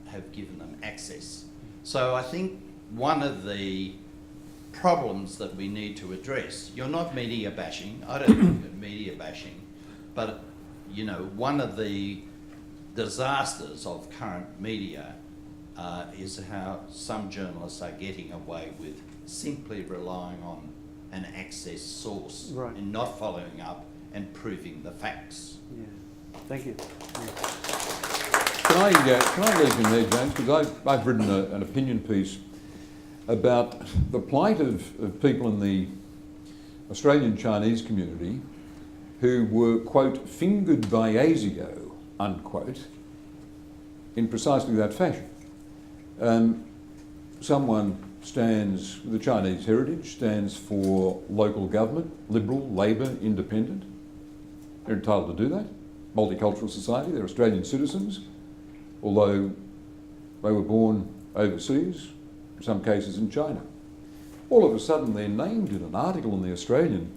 have given them access. So I think one of the problems that we need to address, you're not media bashing, I don't think you're media bashing, but one of the disasters of current media is how some journalists are getting away with simply relying on an access source, right, and not following up and proving the facts. Yeah. Thank you. Can I leave in there, James? Because I've written an opinion piece about the plight of people in the Australian Chinese community who were, quote, fingered by ASIO, unquote, in precisely that fashion. Someone stands, the Chinese heritage stands for local government, liberal, Labor, independent. They're entitled to do that. Multicultural society, they're Australian citizens, although they were born overseas, in some cases in China. All of a sudden they're named in an article in The Australian,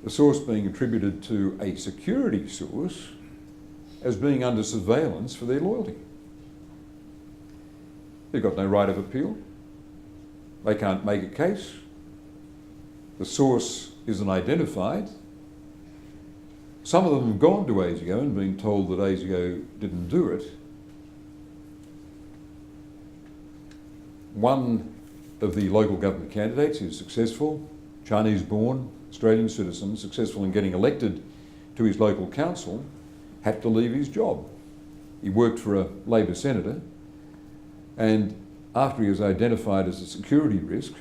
the source being attributed to a security source as being under surveillance for their loyalty. They've got no right of appeal. They can't make a case. The source isn't identified. Some of them have gone to ASIO and been told that ASIO didn't do it. One of the local government candidates is successful, Chinese-born, Australian citizen, successful in getting elected to his local council, had to leave his job. He worked for a Labor senator, and after he was identified as a security risk,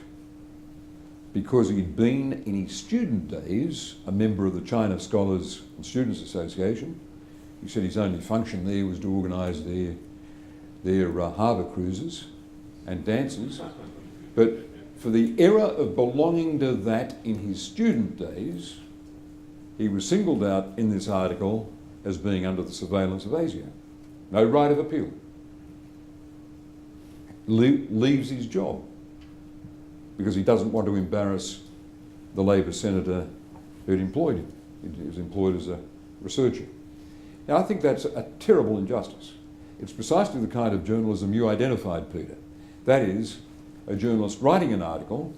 because he'd been in his student days a member of the China Scholars and Students Association, he said his only function there was to organise their harbour cruises and dances. But for the error of belonging to that in his student days, he was singled out in this article as being under the surveillance of ASIO. No right of appeal. Leaves his job because he doesn't want to embarrass the Labor senator who'd employed him. He was employed as a researcher. Now, I think that's a terrible injustice. It's precisely the kind of journalism you identified, Peter. That is, a journalist writing an article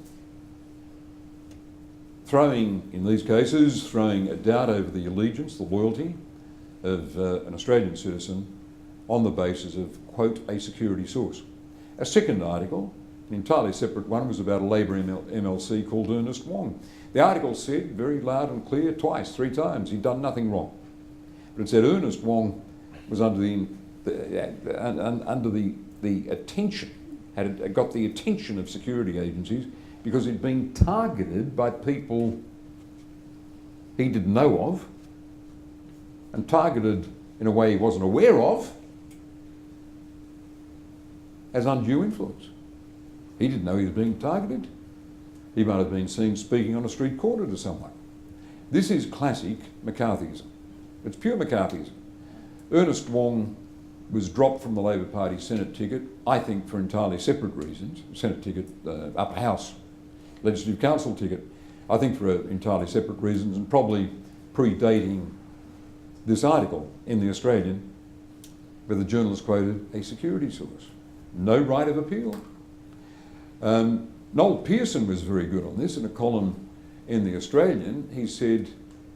in these cases, throwing a doubt over the allegiance, the loyalty of an Australian citizen on the basis of, quote, a security source. A second article, an entirely separate one, was about a Labor MLC called Ernest Wong. The article said very loud and clear twice, 3 times, he'd done nothing wrong. But it said Ernest Wong was under the attention, had got the attention of security agencies because he'd been targeted by people he didn't know of and targeted in a way he wasn't aware of as undue influence. He didn't know he was being targeted. He might have been seen speaking on a street corner to someone. This is classic McCarthyism. It's pure McCarthyism. Ernest Wong was dropped from the Labor Party Senate ticket, I think for entirely separate reasons. Senate ticket, upper house, Legislative Council ticket, I think for entirely separate reasons, and probably predating this article in The Australian, where the journalist quoted a security source. No right of appeal. Noel Pearson was very good on this in a column in The Australian. He said,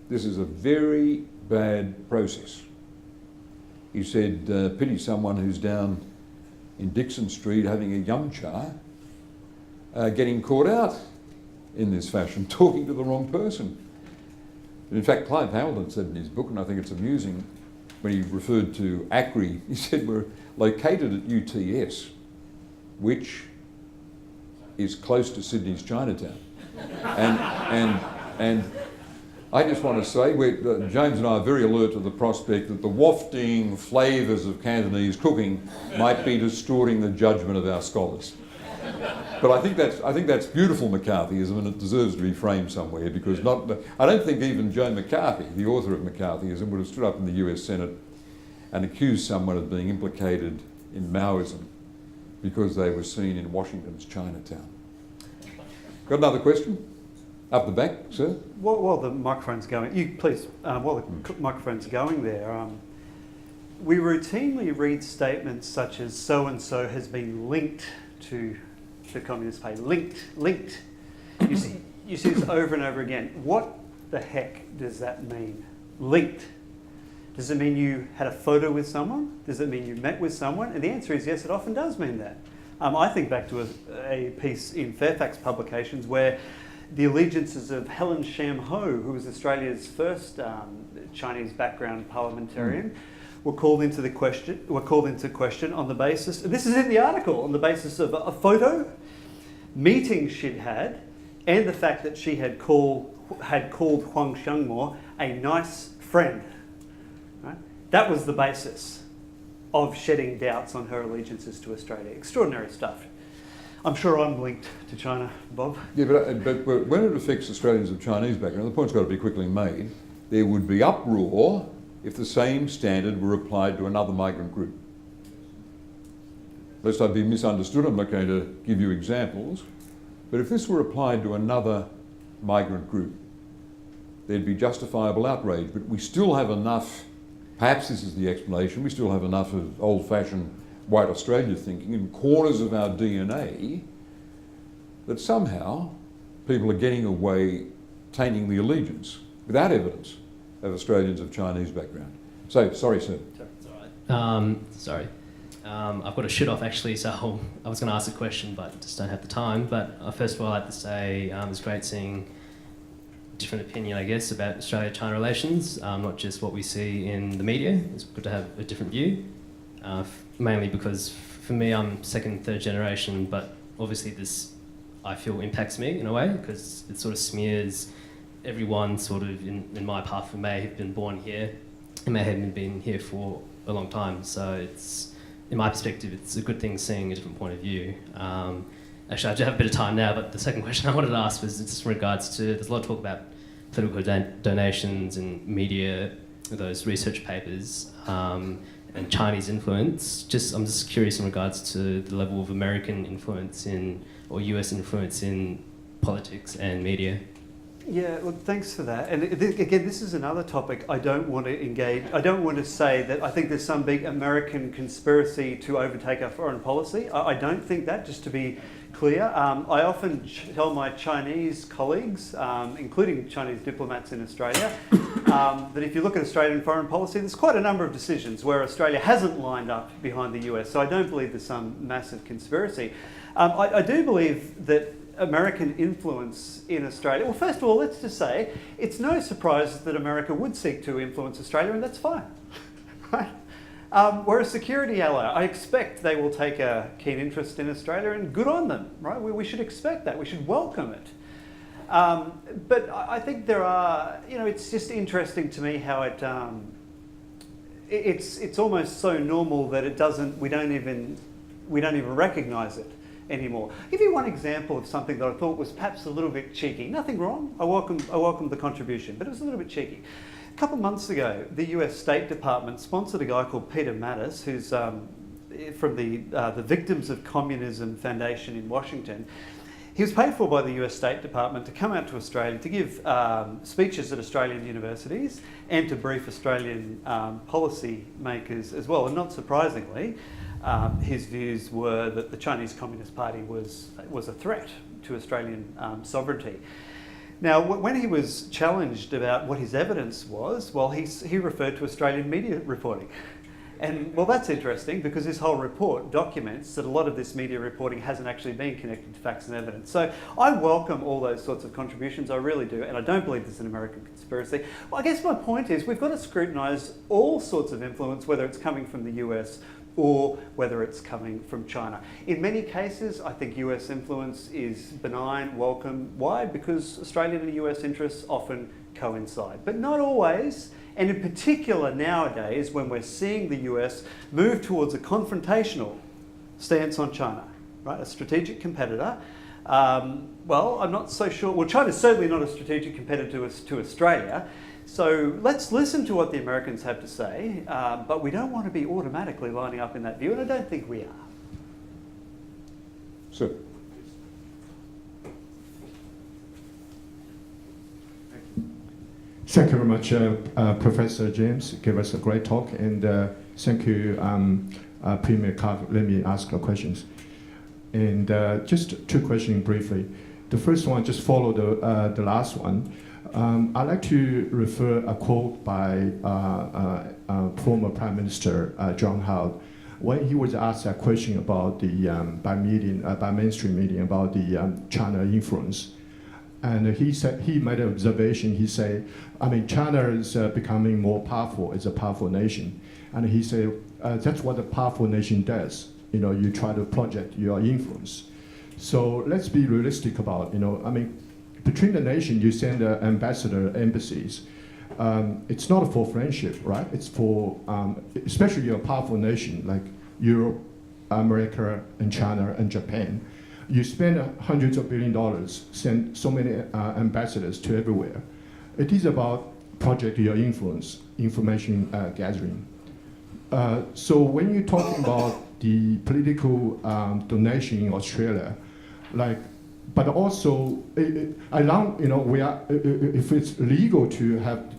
this is a very bad process. He said, pity someone who's down in Dixon Street having a yum cha, getting caught out in this fashion, talking to the wrong person. In fact, Clive Hamilton said in his book, and I think it's amusing, when he referred to ACRI, he said we're located at UTS, which is close to Sydney's Chinatown. And I just want to say, James and I are very alert to the prospect that the wafting flavours of Cantonese cooking might be distorting the judgment of our scholars. But I think that's beautiful McCarthyism, and it deserves to be framed somewhere, because I don't think even Joe McCarthy, the author of McCarthyism, would have stood up in the US Senate and accused someone of being implicated in Maoism because they were seen in Washington's Chinatown. Got another question? Up the back, sir? While the microphone's going, while the microphone's going there, we routinely read statements such as so-and-so has been linked to the Communist Party. Linked. You see this over and over again. What the heck does that mean? Linked. Does it mean you had a photo with someone? Does it mean you met with someone? And the answer is yes, it often does mean that. I think back to a piece in Fairfax Publications where the allegiances of Helen Sham Ho, who was Australia's first Chinese background parliamentarian, were called into question on the basis, this is in the article, on the basis of a photo, meetings she'd had, and the fact that she had called Huang Xiangmo a nice friend. Right? That was the basis of shedding doubts on her allegiances to Australia. Extraordinary stuff. I'm sure I'm linked to China, Bob. Yeah, but when it affects Australians of Chinese background, the point's got to be quickly made, there would be uproar if the same standard were applied to another migrant group. Lest I be misunderstood, I'm not going to give you examples, but if this were applied to another migrant group, there'd be justifiable outrage. But we still have enough, perhaps this is the explanation, we still have enough of old-fashioned white Australia thinking in corners of our DNA that somehow people are getting away tainting the allegiance without evidence of Australians of Chinese background. So, sorry, sir. It's all right. Sorry. I've got to shoot off actually, so I was going to ask a question but just don't have the time. But first of all, I'd like to say it's great seeing a different opinion, I guess, about Australia-China relations, not just what we see in the media. It's good to have a different view, mainly because for me, I'm second, third generation, but obviously this, I feel, impacts me in a way because it sort of smears everyone sort of in my path who may have been born here and may have been here for a long time. So it's, in my perspective, it's a good thing seeing a different point of view. Actually, I do have a bit of time now, but the second question I wanted to ask was just in regards to, there's a lot of talk about political donations and media, those research papers, and Chinese influence. I'm just curious in regards to the level of American influence or US influence in politics and media. Yeah, look, thanks for that. And again, this is another topic I don't want to engage. I don't want to say that I think there's some big American conspiracy to overtake our foreign policy. I don't think that, just to be clear. I often tell my Chinese colleagues, including Chinese diplomats in Australia, that if you look at Australian foreign policy, there's quite a number of decisions where Australia hasn't lined up behind the US. So I don't believe there's some massive conspiracy. I do believe that American influence in Australia, well, first of all, let's just say it's no surprise that America would seek to influence Australia, and that's fine, right? We're a security ally. I expect they will take a keen interest in Australia, and good on them, right? We should expect that. We should welcome it. But I think there are, it's just interesting to me how it's almost so normal that we don't even recognise it anymore. I'll give you one example of something that I thought was perhaps a little bit cheeky. Nothing wrong. I welcome the contribution, but it was a little bit cheeky. A couple of months ago, the US State Department sponsored a guy called Peter Mattis, who's from the Victims of Communism Foundation in Washington. He was paid for by the US State Department to come out to Australia to give speeches at Australian universities and to brief Australian policy makers as well. And not surprisingly, his views were that the Chinese Communist Party was a threat to Australian sovereignty. Now, when he was challenged about what his evidence was, well, he referred to Australian media reporting. And, well, that's interesting because this whole report documents that a lot of this media reporting hasn't actually been connected to facts and evidence. So I welcome all those sorts of contributions, I really do, and I don't believe there's an American conspiracy. Well, I guess my point is we've got to scrutinise all sorts of influence, whether it's coming from the US or whether it's coming from China. In many cases, I think US influence is benign, welcome. Why? Because Australian and US interests often coincide, but not always. And in particular nowadays, when we're seeing the US move towards a confrontational stance on China, right? A strategic competitor. Well, I'm not so sure. Well, China's certainly not a strategic competitor to Australia. So let's listen to what the Americans have to say, but we don't want to be automatically lining up in that view, and I don't think we are. Sir. Thank you very much, Professor James. Gave us a great talk, and thank you, Premier Carr. Let me ask the questions. And just two questions briefly. The first one, just follow the last one. I'd like to refer a quote by former Prime Minister John Howard when he was asked a question about the by mainstream media about the China influence, and he said he made an observation. He said, I mean, China is becoming more powerful. It's a powerful nation, and he said that's what a powerful nation does. You try to project your influence. So let's be realistic about I mean. Between the nation, you send embassies. It's not for friendship, right? It's for, especially a powerful nation like Europe, America, and China, and Japan. You spend hundreds of billions of dollars, send so many ambassadors to everywhere. It is about project your influence, information gathering. So when you're talking about the political donation in Australia, but also, we are, if it's legal to have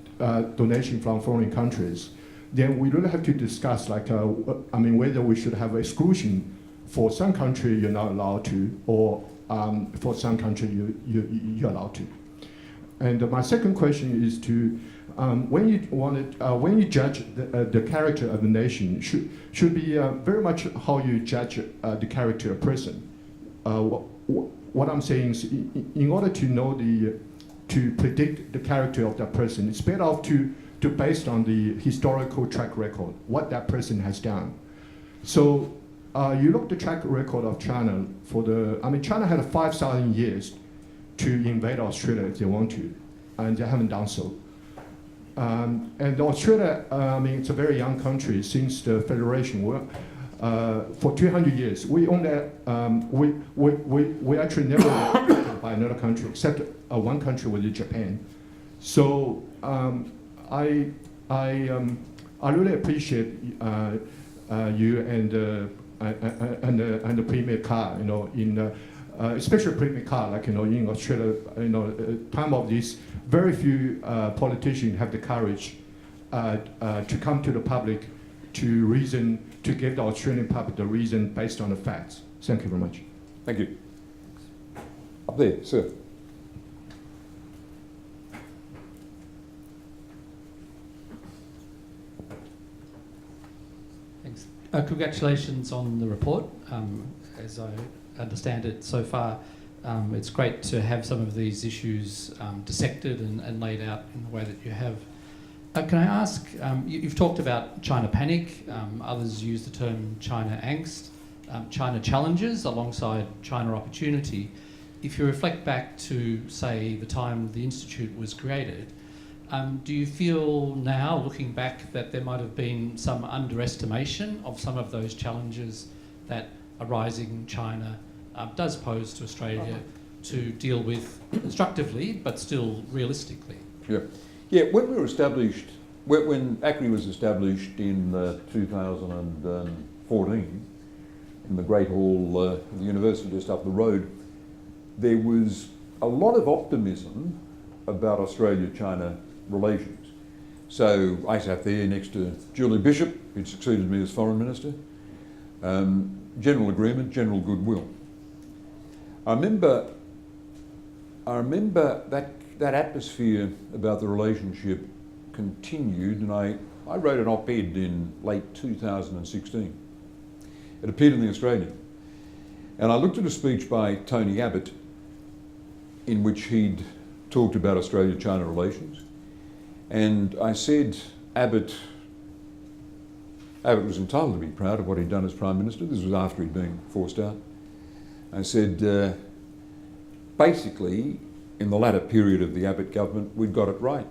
donation from foreign countries, then we really have to discuss, whether we should have exclusion for some country you're not allowed to, or for some country you're allowed to. And my second question is to, when you judge the character of a nation, should be very much how you judge the character of a person. What I'm saying is, in order to know to predict the character of that person, it's better off to based on the historical track record, what that person has done. So you look at the track record of China China had 5,000 years to invade Australia if they want to, and they haven't done so. And Australia, it's a very young country since the Federation. For 200 years, we only we actually never by another country except one country, was Japan. So I really appreciate you and the Premier Carr, in especially Premier Carr, like in Australia, time of this, very few politicians have the courage to come to the public to reason, to give the Australian public the reason based on the facts. Thank you very much. Thank you. Up there, sir. Thanks. Congratulations on the report. As I understand it so far, it's great to have some of these issues dissected and laid out in the way that you have. Can I ask, you've talked about China panic, others use the term China angst, China challenges alongside China opportunity. If you reflect back to, say, the time the Institute was created, do you feel now, looking back, that there might have been some underestimation of some of those challenges that a rising China does pose to Australia to deal with constructively, but still realistically? Yeah, when we were established, when ACRI was established in 2014, in the Great Hall of the University just up the road, there was a lot of optimism about Australia-China relations. So I sat there next to Julie Bishop, who succeeded me as Foreign Minister. General agreement, general goodwill. I remember that atmosphere about the relationship continued, and I wrote an op-ed in late 2016. It appeared in The Australian. And I looked at a speech by Tony Abbott in which he'd talked about Australia-China relations. And I said Abbott was entitled to be proud of what he'd done as Prime Minister. This was after he'd been forced out. I said, basically, in the latter period of the Abbott government, we'd got it right.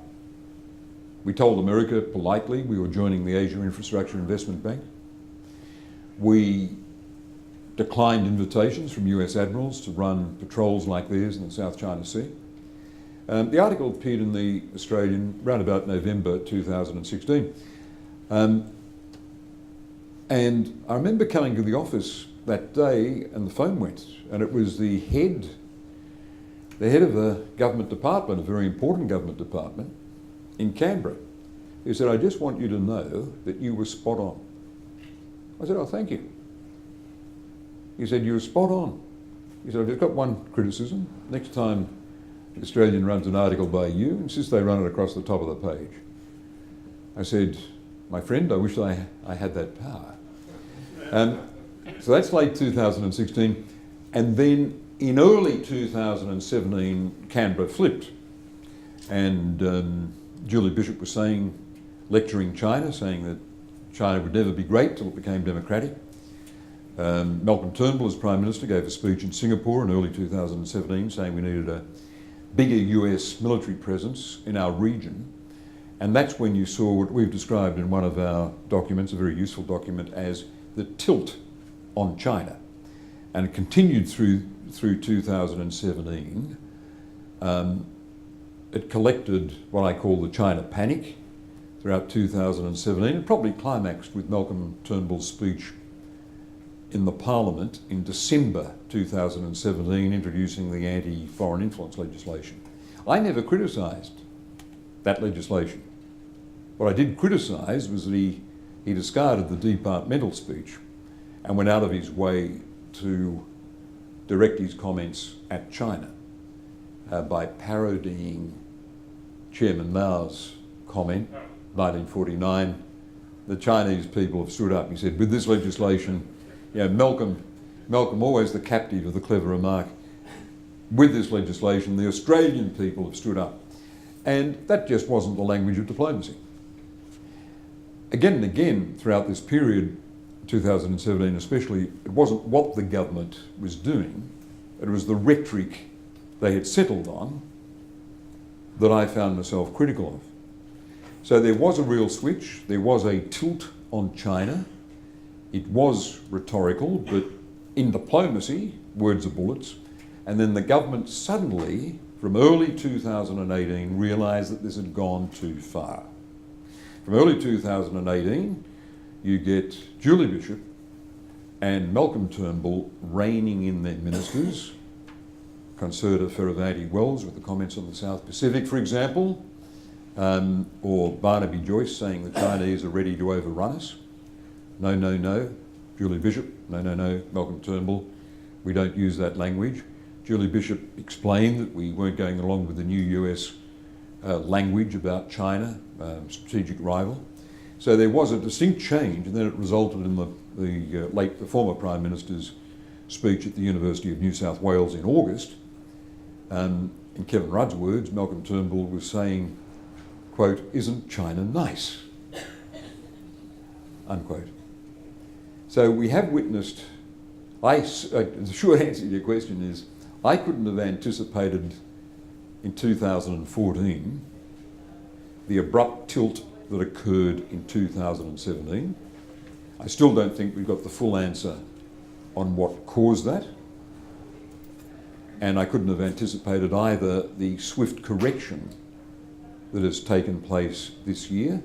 We told America politely we were joining the Asia Infrastructure Investment Bank. We declined invitations from US admirals to run patrols like theirs in the South China Sea. The article appeared in The Australian around about November 2016. And I remember coming to the office that day and the phone went, and it was the head of a government department, a very important government department in Canberra, who said, "I just want you to know that you were spot on." I said, "Oh, thank you." He said, "You were spot on." He said, "I've just got one criticism. Next time the Australian runs an article by you, insist they run it across the top of the page." I said, "My friend, I wish I had that power." So that's late 2016. And then in early 2017, Canberra flipped. And Julie Bishop was lecturing China, saying that China would never be great till it became democratic. Malcolm Turnbull, as Prime Minister, gave a speech in Singapore in early 2017 saying we needed a bigger US military presence in our region. And that's when you saw what we've described in one of our documents, a very useful document, as the tilt on China. And it continued through 2017. It collected what I call the China panic throughout 2017. It probably climaxed with Malcolm Turnbull's speech in the Parliament in December 2017, introducing the anti-foreign influence legislation. I never criticised that legislation. What I did criticise was that he discarded the departmental speech and went out of his way to direct his comments at China by parodying Chairman Mao's comment, 1949, the Chinese people have stood up. He said, with this legislation, Malcolm always the captive of the clever remark, with this legislation, the Australian people have stood up. And that just wasn't the language of diplomacy. Again and again throughout this period, 2017 especially, it wasn't what the government was doing, it was the rhetoric they had settled on that I found myself critical of. So there was a real switch, there was a tilt on China. It was rhetorical, but in diplomacy, words are bullets. And then the government suddenly, from early 2018, realised that this had gone too far. From early 2018, you get Julie Bishop and Malcolm Turnbull reining in their ministers Concerta Fierravanti Wells with the comments on the South Pacific, for example, or Barnaby Joyce saying the Chinese are ready to overrun us. No, no, no. Julie Bishop, no, no, no. Malcolm Turnbull, we don't use that language. Julie Bishop explained that we weren't going along with the new US language about China, strategic rival. So there was a distinct change, and then it resulted in the former Prime Minister's speech at the University of New South Wales in August. In Kevin Rudd's words, Malcolm Turnbull was saying, quote, "Isn't China nice?" Unquote. So we have witnessed, the short answer to your question is, I couldn't have anticipated in 2014 the abrupt tilt that occurred in 2017. I still don't think we've got the full answer on what caused that. And I couldn't have anticipated either the swift correction that has taken place this year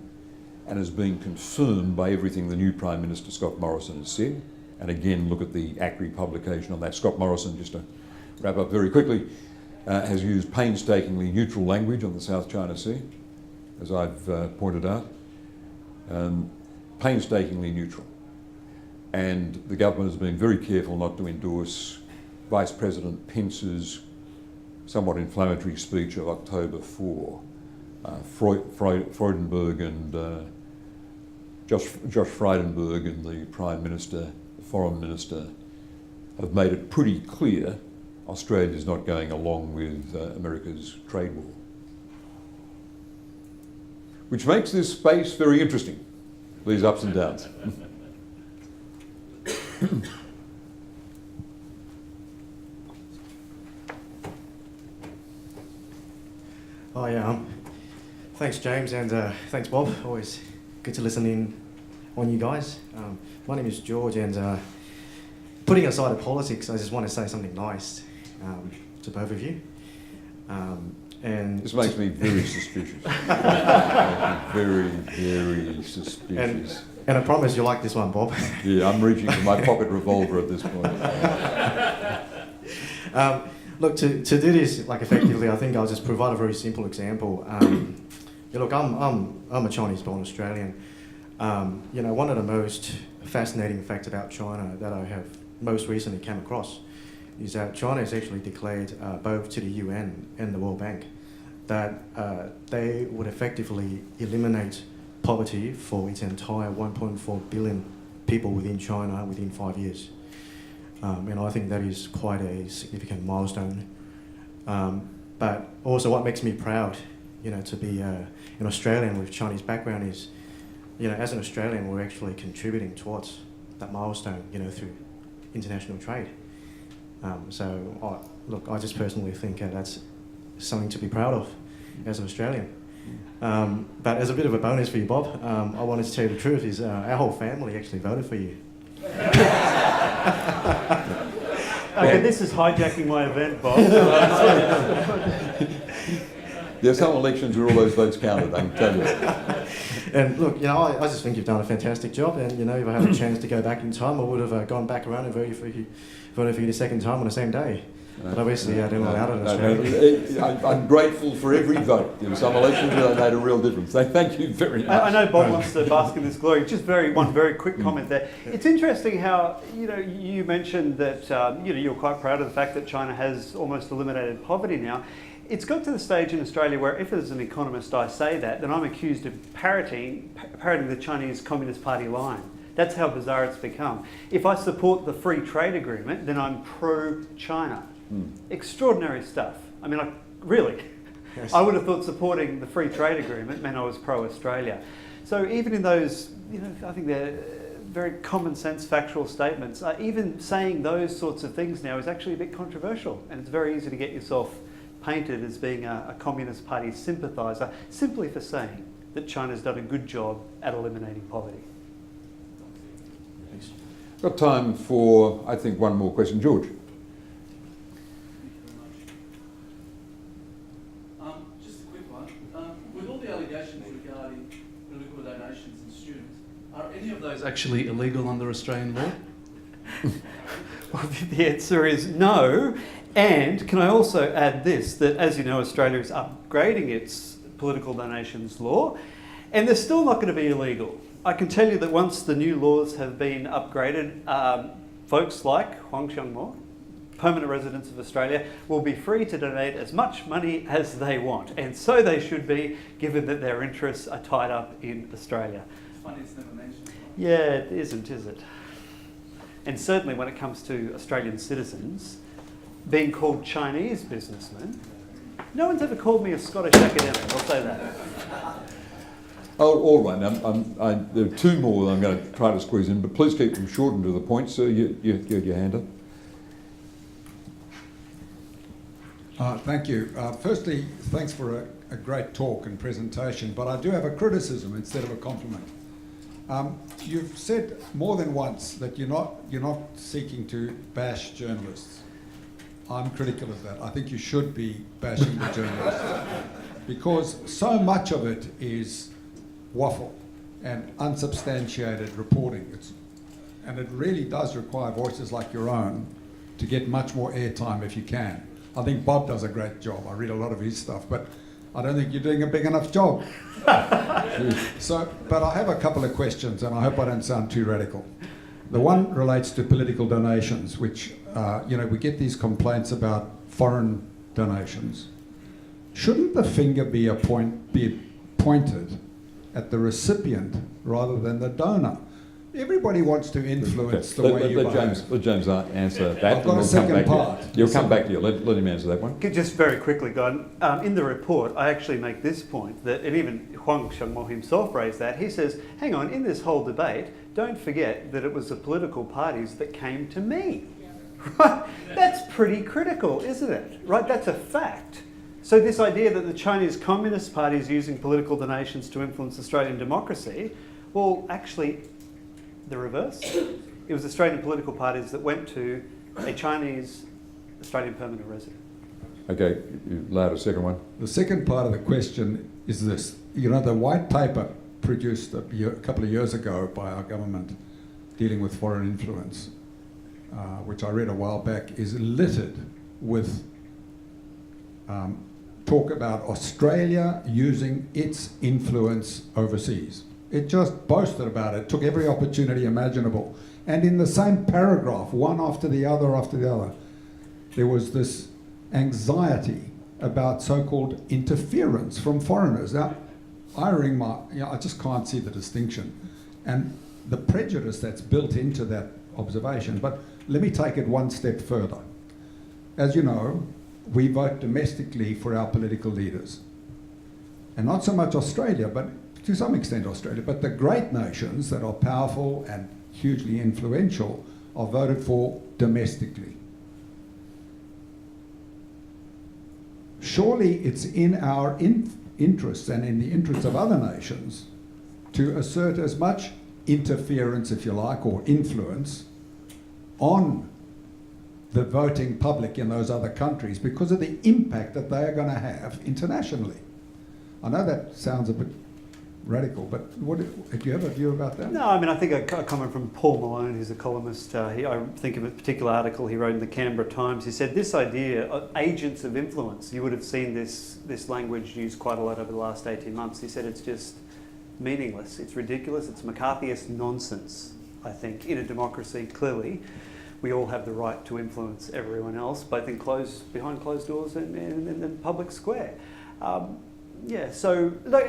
and has been confirmed by everything the new Prime Minister Scott Morrison has said. And again, look at the ACRI publication on that. Scott Morrison, just to wrap up very quickly, has used painstakingly neutral language on the South China Sea, as I've pointed out. Painstakingly neutral. And the government has been very careful not to endorse Vice President Pence's somewhat inflammatory speech of October 4. Freudenberg and Josh Frydenberg and the Prime Minister, the Foreign Minister, have made it pretty clear Australia's not going along with America's trade war. Which makes this space very interesting, these ups and downs. Oh yeah, thanks James, and thanks Bob. Always good to listen in on you guys. My name is George, and putting aside the politics, I just want to say something nice to both of you. And this makes me very suspicious. Very, very suspicious. And I promise you'll like this one, Bob. Yeah, I'm reaching for my pocket revolver at this point. Look, to do this like effectively, I think I'll just provide a very simple example. Look, I'm a Chinese-born Australian. One of the most fascinating facts about China that I have most recently came across is that China has actually declared both to the UN and the World Bank that they would effectively eliminate poverty for its entire 1.4 billion people within China within 5 years. And I think that is quite a significant milestone. But also what makes me proud, to be an Australian with Chinese background is, as an Australian, we're actually contributing towards that milestone, through international trade. I just personally think that's something to be proud of as an Australian. But as a bit of a bonus for you, Bob, I wanted to tell you the truth is our whole family actually voted for you. Okay, this is hijacking my event, Bob. There are some elections where all those votes counted, I can tell you. And look, I just think you've done a fantastic job, and if I had a chance to go back in time, I would have gone back around and voted for you the second time on the same day. But obviously I didn't allow it in Australia. I'm grateful for every vote. There were some elections where they made a real difference. So thank you very much. I know Bob wants to bask in this glory. Just one very quick comment there. It's interesting how you mentioned that you're quite proud of the fact that China has almost eliminated poverty now. It's got to the stage in Australia where if as an economist I say that, then I'm accused of parroting the Chinese Communist Party line. That's how bizarre it's become. If I support the free trade agreement, then I'm pro-China. Extraordinary stuff. I mean, really, yes. I would have thought supporting the free trade agreement meant I was pro-Australia. So even in those, I think they're very common sense factual statements, even saying those sorts of things now is actually a bit controversial, and it's very easy to get yourself painted as being a Communist Party sympathiser simply for saying that China's done a good job at eliminating poverty. Thanks. Got time for, I think, one more question. George. Just a quick one. With all the allegations regarding political donations and students, are any of those actually illegal under Australian law? Well, the answer is no. And can I also add this, that as you know, Australia is upgrading its political donations law, and they're still not going to be illegal. I can tell you that once the new laws have been upgraded, folks like Huang Xiangmo, permanent residents of Australia, will be free to donate as much money as they want. And so they should be, given that their interests are tied up in Australia. It's funny it's never mentioned. Yeah, it isn't, is it? And certainly when it comes to Australian citizens being called Chinese businessmen, no one's ever called me a Scottish academic, I'll say that. Oh, all right. Now, there are two more that I'm going to try to squeeze in, but please keep them short and to the point, sir. You had your hand up. Thank you. Firstly, thanks for a great talk and presentation, but I do have a criticism instead of a compliment. You've said more than once that you're not seeking to bash journalists. I'm critical of that. I think you should be bashing the journalists because so much of it is waffle and unsubstantiated reporting. And it really does require voices like your own to get much more airtime if you can. I think Bob does a great job. I read a lot of his stuff, but I don't think you're doing a big enough job. But I have a couple of questions, and I hope I don't sound too radical. The one relates to political donations, which, we get these complaints about foreign donations. Shouldn't the finger be pointed at the recipient rather than the donor? Everybody wants to influence the way you behave. Let James answer that. I've got a second part. You'll come back to you. Let him answer that one. Just very quickly, Gordon, in the report, I actually make this point, that, and even Huang Xiangmo himself raised that, he says, hang on, in this whole debate, don't forget that it was the political parties that came to me. Right? That's pretty critical, isn't it? Right? That's a fact. So this idea that the Chinese Communist Party is using political donations to influence Australian democracy, well, actually, the reverse. It was Australian political parties that went to a Chinese Australian permanent resident. Okay, you allowed a second one. The second part of the question is this. The white paper produced a couple of years ago by our government dealing with foreign influence, which I read a while back, is littered with talk about Australia using its influence overseas. It just boasted about it, took every opportunity imaginable. And in the same paragraph, one after the other, there was this anxiety about so-called interference from foreigners. Now, I just can't see the distinction and the prejudice that's built into that observation. But let me take it one step further. As you know, we vote domestically for our political leaders. And not so much Australia, but to some extent Australia, but the great nations that are powerful and hugely influential are voted for domestically. Surely it's in our interests and in the interests of other nations to assert as much interference, if you like, or influence on the voting public in those other countries because of the impact that they are going to have internationally. I know that sounds a bit radical, but do you have a view about that? No, I mean, I think a comment from Paul Malone, who's a columnist, I think of a particular article he wrote in the Canberra Times. He said this idea of agents of influence, you would have seen this language used quite a lot over the last 18 months. He said it's just meaningless, it's ridiculous, it's McCarthyist nonsense, I think. In a democracy, clearly, we all have the right to influence everyone else, both behind closed doors and in the public square. So look,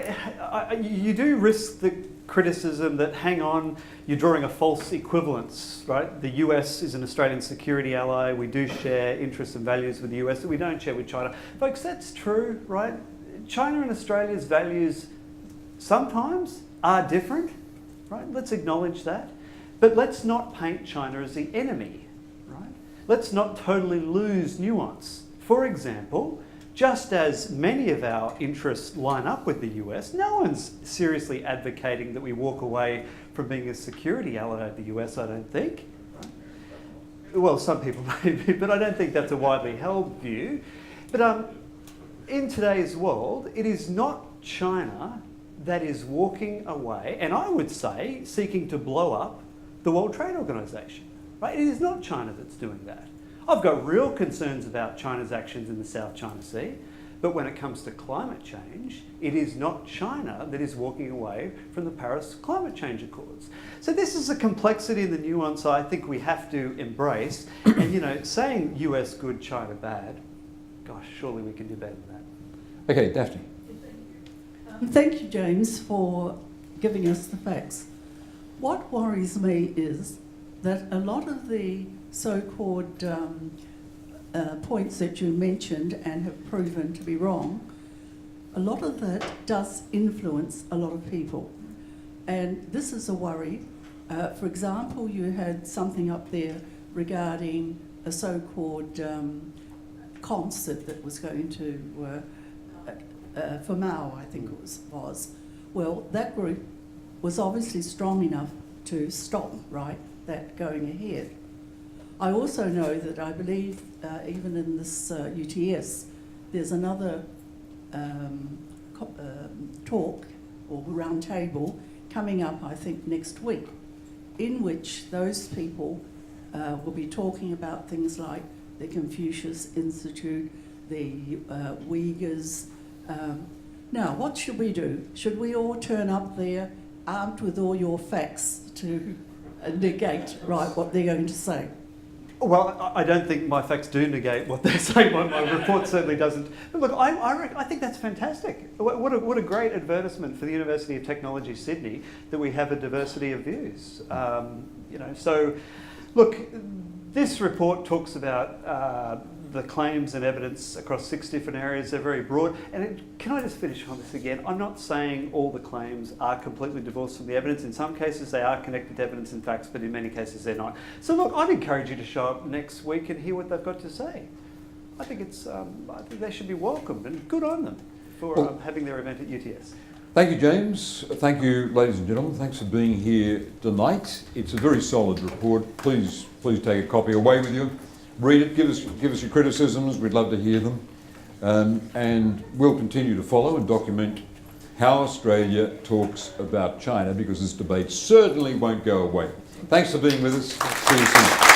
you do risk the criticism that, hang on, you're drawing a false equivalence, right? The US is an Australian security ally. We do share interests and values with the US that we don't share with China. Folks, that's true, right? China and Australia's values sometimes are different, right? Let's acknowledge that. But let's not paint China as the enemy, right? Let's not totally lose nuance. For example, just as many of our interests line up with the US, no one's seriously advocating that we walk away from being a security ally of the US, I don't think. Well, some people may be, but I don't think that's a widely held view. But in today's world, it is not China that is walking away, and I would say seeking to blow up the World Trade Organization. right? It is not China that's doing that. I've got real concerns about China's actions in the South China Sea, but when it comes to climate change, it is not China that is walking away from the Paris Climate Change Accords. So this is a complexity and the nuance I think we have to embrace. And, you know, saying US good, China bad, gosh, surely we can do better than that. Okay, Daphne. Thank you, James, for giving us the facts. What worries me is that a lot of the so-called points that you mentioned and have proven to be wrong, a lot of that does influence a lot of people. And this is a worry. For example, you had something up there regarding a so-called concert that was going to, for Mao, I think it was. Well, that group was obviously strong enough to stop, right, that going ahead. I also know that I believe even in this UTS, there's another talk or round table coming up, I think, next week, in which those people will be talking about things like the Confucius Institute, the Uyghurs. Now, what should we do? Should we all turn up there armed with all your facts to negate, right, what they're going to say? Well, I don't think my facts do negate what they're saying. My report certainly doesn't. But look, I think that's fantastic. What a great advertisement for the University of Technology, Sydney, that we have a diversity of views. You know, so look, this report talks about the claims and evidence across 6 different areas. They're very broad. And can I just finish on this again? I'm not saying all the claims are completely divorced from the evidence. In some cases, they are connected to evidence and facts, but in many cases, they're not. So look, I'd encourage you to show up next week and hear what they've got to say. I think I think they should be welcomed, and good on them for having their event at UTS. Thank you, James. Thank you, ladies and gentlemen. Thanks for being here tonight. It's a very solid report. Please take a copy away with you. Read it, give us your criticisms, we'd love to hear them. And we'll continue to follow and document how Australia talks about China, because this debate certainly won't go away. Thanks for being with us. See you soon.